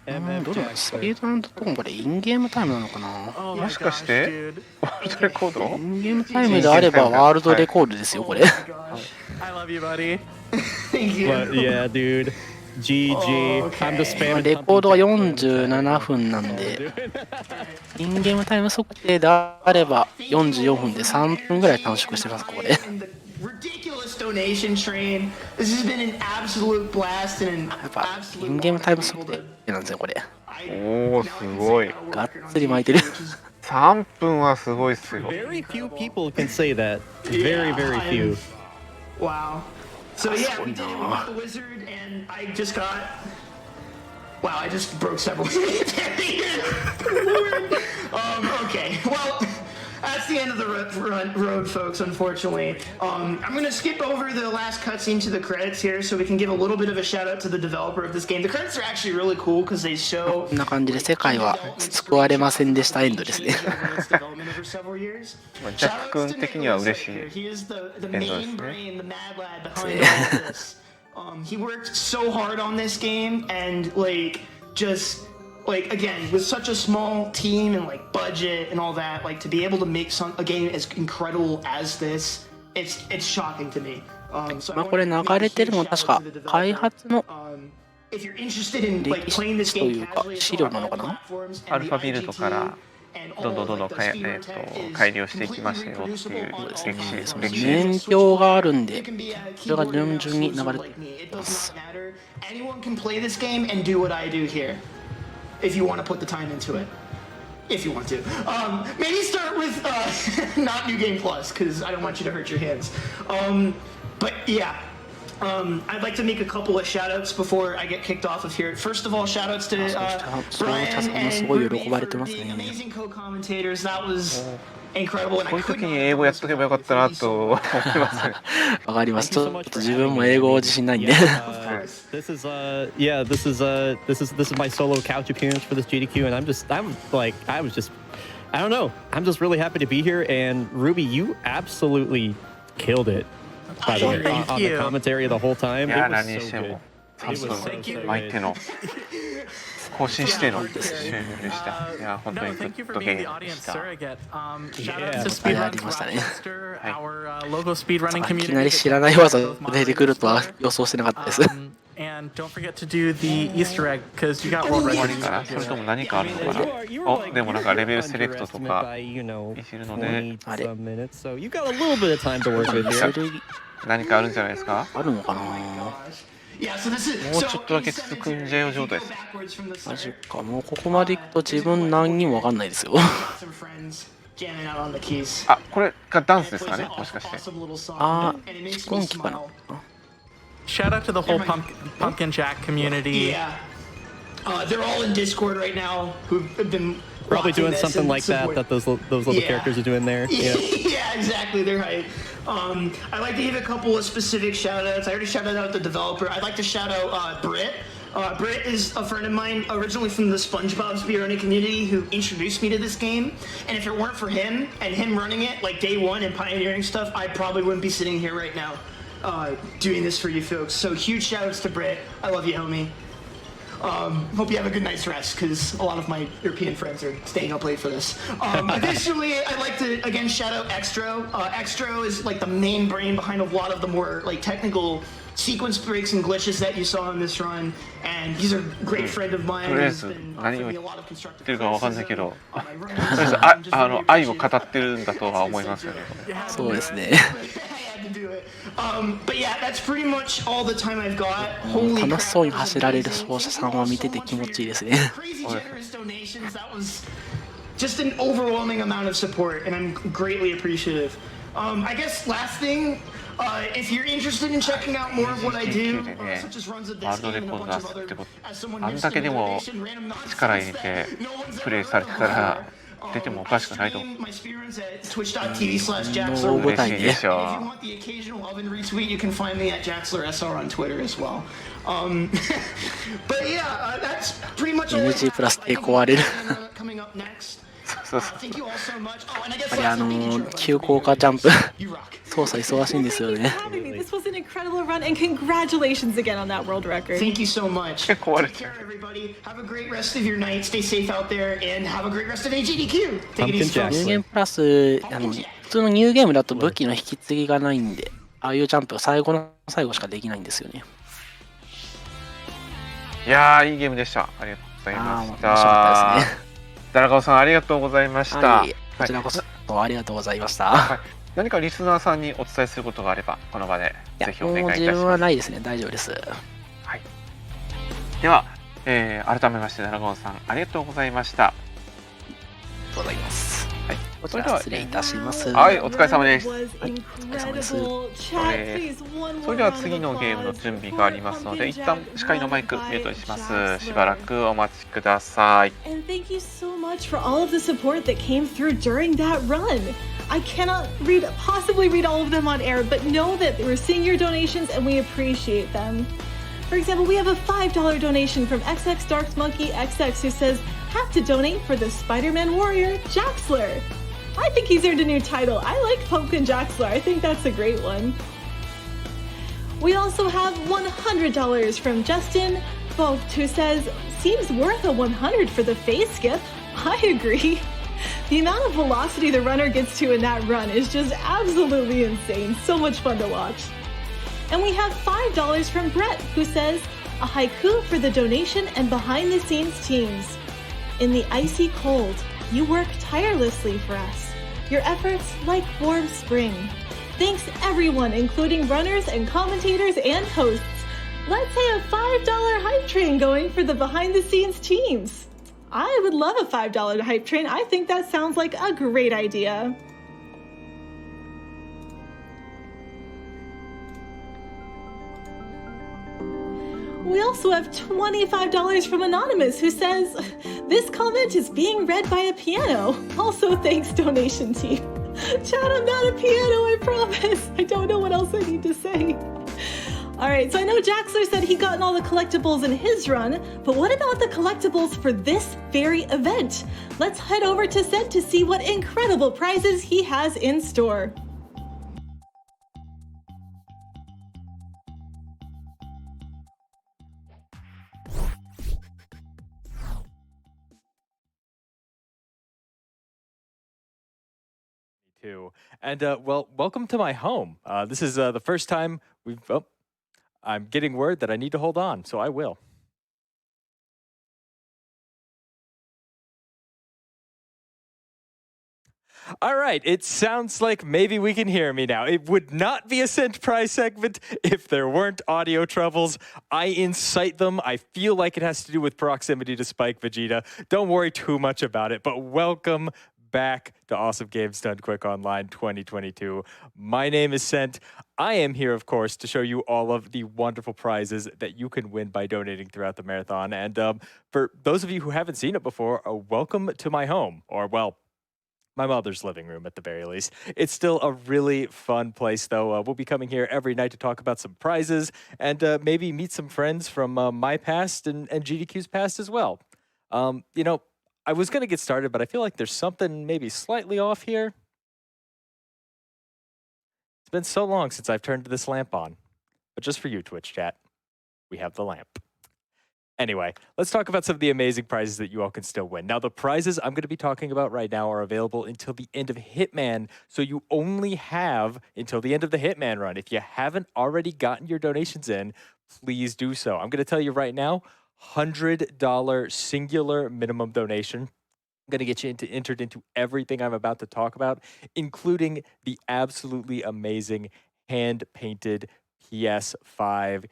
ど MF うだろう、スピ Jaxler. ードのとここれインゲームタイムなのかな。 Oh も my しかし gosh, て dude. ワールドレコードインゲームタイムであればワールドレコードですよ、これ。 I love you, buddy. Thank you. But yeah, dude. GG. I'm just spamming. レコードは47分なんで、インゲームタイム測定であれば44分で3分ぐらい短縮してます、これ。 Ridiculous donation train. This has been an absolute blast and やっ an ぱ、イ absolute ンゲームタイム測定なんですよ、これ。おおすごい。がっつり巻いてる。 3分はすごいっすよ。 Very few people can say that. Very, very few. Wow. So yeah, we did it with the wizard, and I just got. Wow, I just broke several. Okay, well, that's the end of the road, folks. Unfortunately, I'm gonna skip over the last cutscene to the credits here, so we can give a little bit of a shout out to the developer of this game. The credits are actually really cool because they show. こんな感じで世界は救われませんでしたエンドですね。ジャック君的には嬉しいエンドですね。He worked so hard on this game and just again with such a small team and budget and all that, to be able to make a game as incredible as this, it's shocking to me. So まあこれ流れてるの確か開発の if you're interested in playing this と game いうか casually 資料なのかな。アルファビルドからどんどん改良していきましたよっていう歴史年表があるんで、それが順々に流れています。 Anyone can play this game and do what I do here, if you want to put the time into it. If you want to. Maybe start with not New Game Plus, because I don't want you to hurt your hands. But yeah. I'd like to make a couple of shout-outs before I get kicked off of here. First of all, shout-outs to Brian and Ruby for the amazing co-commentators. That was incredible. こういう時に英語やっとけばよかったなと思いますね。わかります。ちょっと自分も英語自信ないんで。 This is my solo couch appearance for this GDQ, and I don't know. I'm just really happy to be here. And Ruby, you absolutely killed it. By the way, Thank on you. the commentary the whole time, い it や was 何に so して good. も It was so 3分 good. 巻いての更新しての収入でした。いや本当 No, にグ thank you ッ for ドゲ being ー the ムで audience した。 surrogate. Shout Yeah. out to Speedrun Yeah. Rochester, Hey. our local speedrunning いき community. なり知らない技が出てくるとは予想してなかったです。 And don't forget to do the Easter egg because you got world 終わ record. りかなそれとも何かあるのかなおでもなんかレベルセレクトとかいじるので 20 some minutes, so you got a little bit of time to work with そ here. れ何かあるんじゃないですかあるのかな。Yeah, so this is もうちょっとだけ続くんじゃよ状態です。マジか、もうここまで行くと自分何にもわかんないですよ。 some friends jamming out on the keys. あこれがダンスですかねもしかして。 Awesome little song. あ And it makes ー、今 me 期かな smile.。Shout out to the whole Pumpkin Jack community. Yeah. They're all in Discord right now who've been Probably rocking doing this something and like that. support- Those little Yeah. characters are doing there. Yeah. Yeah, exactly. They're right. I'd like to give a couple of specific shout outs. I already shouted out the developer. I'd like to shout out Britt. Britt is a friend of mine originally from the SpongeBob speedrunning community who introduced me to this game. And if it weren't for him and him running it day one and pioneering stuff, I probably wouldn't be sitting here right now doing this for you folks. So huge shout outs to Britt. I love you, homie. Hope you have a good night's rest because a lot of my European friends are staying up late for this. Additionally, I'd like to again shout out Extro. Extro is the main brain behind a lot of the more technical sequence breaks and glitches that you saw in this run, and he's a great friend of mine. とりあえ He's ず been 何を offering me 言 a lot of っ constructive てるかわかんないけ criticism ど、 on my と running りあえず methods. I'm just really 愛を appreciative. 語ってるんだとは思いますよね。これ You had to そう do です it. ね。 I had to do it. But yeah, that's pretty much all the time I've got. Holy 楽しそうに crap, that was 走られる amazing. 奏者さんは見てて気持ちいいですね。 Crazy generous donations. That was just an overwhelming amount of support, and I'm greatly appreciative. I guess last thing, if you're interested in checking out more of what I do, such as runs of ワー this ルドレ game and コ a ード bunch 出す of って other, こと as someone あん new だけ to で the も donation, random nonsense 力入れて no one's プレイ ever され heard て of たら before. 出てもおかしくないと思う。 I stream my experience at twitch.tv/Jaxler. の舞台 嬉しい ね で。しょ And if you want the occasional oven retweet, you can find me at JaxlerSR on Twitter as well. But yeah, that's pretty much all I NG have. プラス I think 抵抗あれる。 coming up next. そうそう Thank you all so much. Oh, and I guess やっぱり last thing, 急降下ジャンプ you rock. 操作忙しいんですよ Thank you ね。 for having me. This was an incredible run, and congratulations again on that world record. Thank you so much. 結構割れ Take ちゃ care, everybody. Have a great rest of your night. Stay safe out there, and have a great rest of AGDQ. Take it Pumpkin easy, folks. ニューゲームプラス、普通のニューゲームだと武器の引き継ぎがないんで、ああいうジャンプは最後の最後しかできないんですよね。いやーいいゲームでした。ありがとうございああ、まし面白かったですた。ね。ダラガオさんありがとうございました。はい、こちらこそありがとうございました。はい何かリスナーさんにお伝えすることがあればこの場でいやぜひお願いもういたします。自分はないですね。大丈夫です。はい、では、改めましてダラゴンさんありがとうございました。ございます。はい、こちそれではら失礼いたします。はいお疲れ様です。Was はいお疲れ様です。 incredible. Chat, please, one それ more では round 次 of のゲームの applause 準備がありますので for 一旦 Pumpkin 司会のマイク Jack ミュートにします。 by しばら Jaxler. くお待ちください。 And thank you so much for all of the support that came through during that run. I cannot possibly read all of them on air, but know that we're seeing your donations and we appreciate them. For example, we have a $5 donation from XX Dark Monkey XX who says, have to donate for the Spider-Man warrior, Jaxler. I think he's earned a new title. I like Pumpkin Jaxler. I think that's a great one. We also have $100 from Justin Vogt who says, seems worth a 100 for the face skip. I agree. The amount of velocity the runner gets to in that run is just absolutely insane. So much fun to watch. And we have $5 from Brett who says, a haiku for the donation and behind the scenes teams. In the icy cold, you work tirelessly for us. Your efforts like warm spring. Thanks everyone, including runners and commentators and hosts. Let's say a $5 hype train going for the behind the scenes teams. I would love a $5 hype train. I think that sounds like a great idea. We also have $25 from Anonymous who says, this comment is being read by a piano. Also, thanks, donation team. Chad, I'm not a piano, I promise. I don't know what else I need to say. All right, so I know Jaxler said he gotten all the collectibles in his run, but what about the collectibles for this very event? Let's head over to Sent to see what incredible prizes he has in store. And well, welcome to my home. This is the first time we've. Oh, I'm getting word that I need to hold on, so I will. All right, it sounds like maybe we can hear me now. It would not be a Sent Prize segment if there weren't audio troubles. I incite them. I feel like it has to do with proximity to Spike Vegeta. Don't worry too much about it, but welcome back to Awesome Games Done Quick Online 2022. My name is Sent. I am here, of course, to show you all of the wonderful prizes that you can win by donating throughout the marathon. And for those of you who haven't seen it before, welcome to my home, or well, my mother's living room at the very least. It's still a really fun place, though. We'll be coming here every night to talk about some prizes and maybe meet some friends from my past and GDQ's past as well. You know, I was going to get started, but I feel like there's something maybe slightly off here. It's been so long since I've turned this lamp on. But just for you, Twitch chat, we have the lamp. Anyway, let's talk about some of the amazing prizes that you all can still win. Now, the prizes I'm going to be talking about right now are available until the end of Hitman, so you only have until the end of the Hitman run. If you haven't already gotten your donations in, please do so. I'm going to tell you right now, $100 singular minimum donation. I'm going to get you entered into everything I'm about to talk about, including the absolutely amazing hand-painted PS5.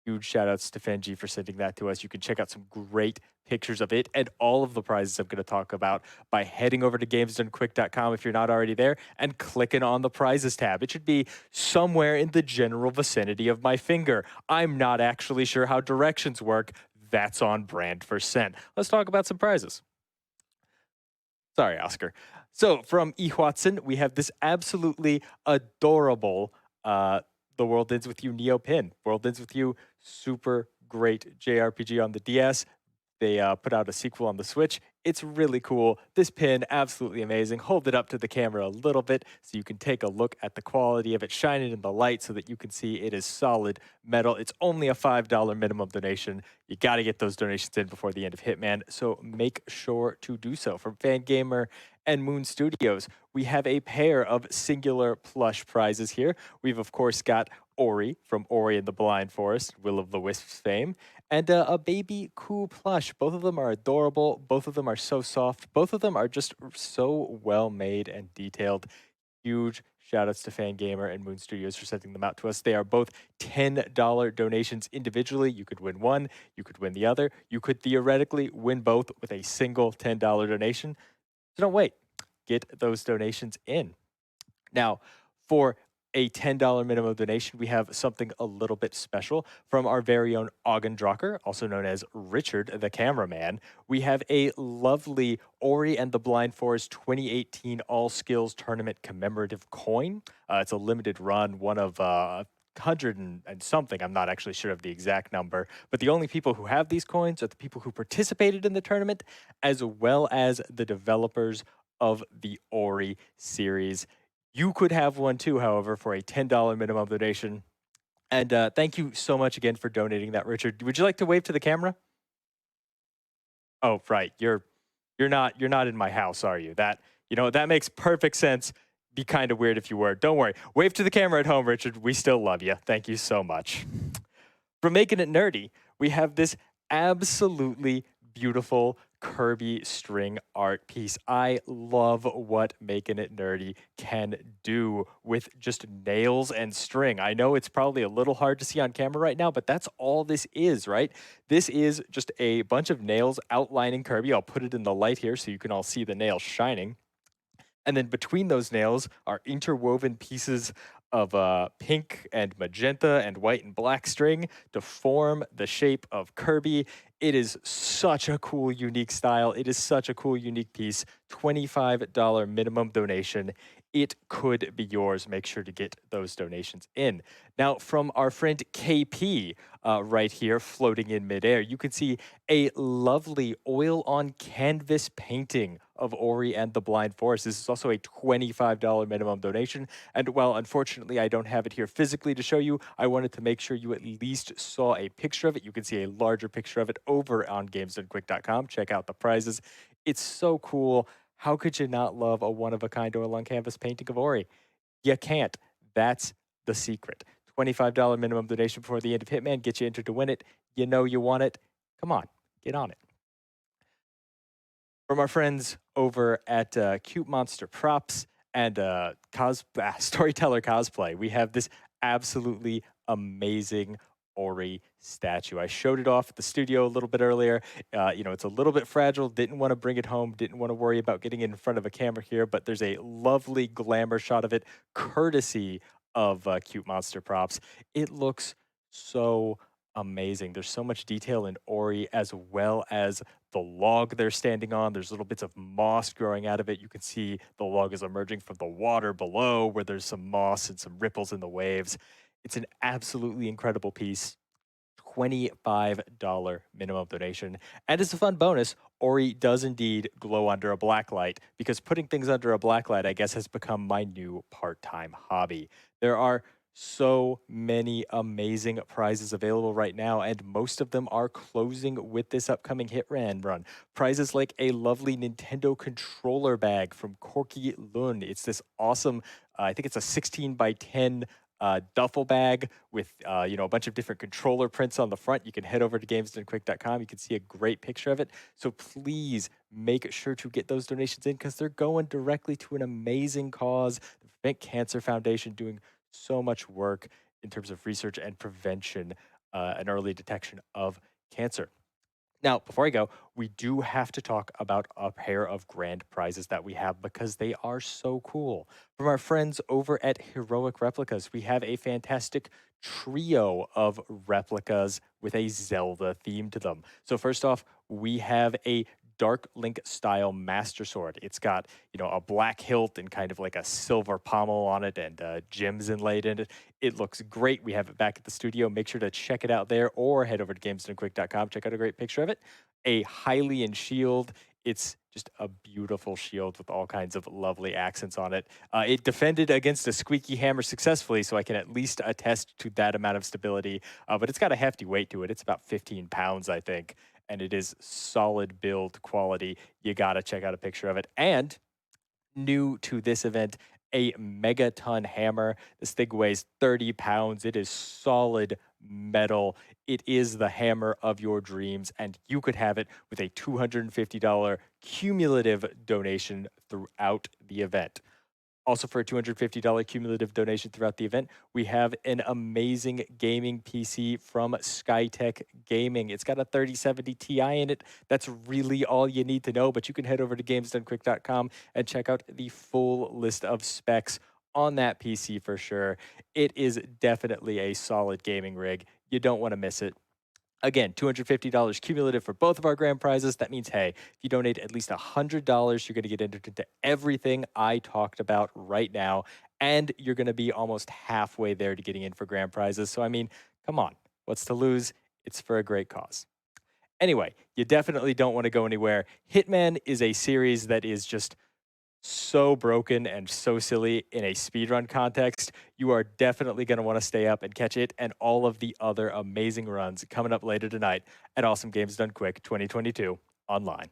Huge shout outs to Fenji for sending that to us. You can check out some great pictures of it and all of the prizes I'm going to talk about by heading over to gamesdonequick.com if you're not already there and clicking on the prizes tab. It should be somewhere in the general vicinity of my finger. I'm not actually sure how directions work. That's on brand for Cent. Let's talk about some prizes. Sorry, Oscar. So from E. Watson, we have this absolutely adorable The World Ends With You Neo pin. World Ends With You, super great JRPG on the DS. They put out a sequel on the Switch. It's really cool. This pin, absolutely amazing. Hold it up to the camera a little bit so you can take a look at the quality of it. Shine it in the light so that you can see it is solid metal. It's only a $5 minimum donation. You got to get those donations in before the end of Hitman, so make sure to do so. From Fangamer and Moon Studios, we have a pair of singular plush prizes here. We've, of course, got Ori from Ori and the Blind Forest, Will of the Wisps fame, and a baby Coo plush. Both of them are adorable. Both of them are so soft. Both of them are just so well made and detailed. Huge shout outs to Fangamer and Moon Studios for sending them out to us. They are both $10 donations individually. You could win one, you could win the other. You could theoretically win both with a single $10 donation. So don't wait. Get those donations in. Now, for a $10 minimum donation, we have something a little bit special from our very own Ogden Drucker, also known as Richard the Cameraman. We have a lovely Ori and the Blind Forest 2018 All Skills Tournament commemorative coin. It's a limited run, one of 100 and something. I'm not actually sure of the exact number, but the only people who have these coins are the people who participated in the tournament, as well as the developers of the Ori series. You could have one too, however, for a $10 minimum donation. And thank you so much again for donating that, Richard. Would you like to wave to the camera? Oh, right. You're not in my house, are you? That makes perfect sense. Be kind of weird if you were. Don't worry. Wave to the camera at home, Richard. We still love you. Thank you so much. From Making It Nerdy, we have this absolutely beautiful Kirby string art piece. I love what Making It Nerdy can do with just nails and string. I know it's probably a little hard to see on camera right now, but that's all this is, right? This is just a bunch of nails outlining Kirby. I'll put it in the light here so you can all see the nails shining. And then between those nails are interwoven pieces of pink and magenta and white and black string to form the shape of Kirby. It is such a cool, unique style. It is such a cool, unique piece. $25 minimum donation. It could be yours. Make sure to get those donations in. Now, from our friend KP right here, floating in midair, you can see a lovely oil-on canvas painting of Ori and the Blind Forest. This is also a $25 minimum donation. And while unfortunately I don't have it here physically to show you, I wanted to make sure you at least saw a picture of it. You can see a larger picture of it over on gamesdonequick.com. Check out the prizes. It's so cool. How could you not love a one-of-a-kind oil-on canvas painting of Ori? You can't. That's the secret. $25 minimum donation before the end of Hitman. Get you entered to win it. You know you want it. Come on, get on it. From our friends over at Cute Monster Props and Storyteller Cosplay, we have this absolutely amazing Ori statue. I showed it off at the studio a little bit earlier. It's a little bit fragile. Didn't want to bring it home. Didn't want to worry about getting it in front of a camera here, but there's a lovely glamour shot of it, courtesy of Cute Monster Props. It looks so amazing. There's so much detail in Ori, as well as the log they're standing on. There's little bits of moss growing out of it. You can see the log is emerging from the water below, where there's some moss and some ripples in the waves. It's an absolutely incredible piece. $25 minimum donation. And as a fun bonus, Ori does indeed glow under a black light, because putting things under a black light, I guess, has become my new part-time hobby. There are so many amazing prizes available right now, and most of them are closing with this upcoming Hitman run. Prizes like a lovely Nintendo controller bag from Corky Lund. It's this awesome, I think it's a 16 by 10 duffel bag with a bunch of different controller prints on the front. You can head over to gamesdonequick.com. You can see a great picture of it. So please make sure to get those donations in because they're going directly to an amazing cause. The Prevent Cancer Foundation doing so much work in terms of research and prevention and early detection of cancer. Now, before I go, we do have to talk about a pair of grand prizes that we have because they are so cool. From our friends over at Heroic Replicas, we have a fantastic trio of replicas with a Zelda theme to them. So first off, we have a Dark Link style Master Sword. It's got, a black hilt and kind of like a silver pommel on it and gems inlaid in it. It looks great. We have it back at the studio. Make sure to check it out there or head over to gamesdonequick.com. Check out a great picture of it. A Hylian shield. It's just a beautiful shield with all kinds of lovely accents on it. It defended against a squeaky hammer successfully, so I can at least attest to that amount of stability. But it's got a hefty weight to it. It's about 15 pounds, I think. And it is solid build quality. You got to check out a picture of it. And new to this event, a megaton hammer. This thing weighs 30 pounds. It is solid metal. It is the hammer of your dreams, and you could have it with a $250 cumulative donation throughout the event. Also, for a $250 cumulative donation throughout the event, we have an amazing gaming PC from Skytech Gaming. It's got a 3070 Ti in it. That's really all you need to know, but you can head over to gamesdonequick.com and check out the full list of specs on that PC for sure. It is definitely a solid gaming rig. You don't want to miss it. Again, $250 cumulative for both of our grand prizes. That means, hey, if you donate at least $100, you're going to get entered into everything I talked about right now. And you're going to be almost halfway there to getting in for grand prizes. So, I mean, come on. What's to lose? It's for a great cause. Anyway, you definitely don't want to go anywhere. Hitman is a series that is just so broken and so silly in a speedrun context. You are definitely going to want to stay up and catch it and all of the other amazing runs coming up later tonight at Awesome Games Done Quick 2022 online.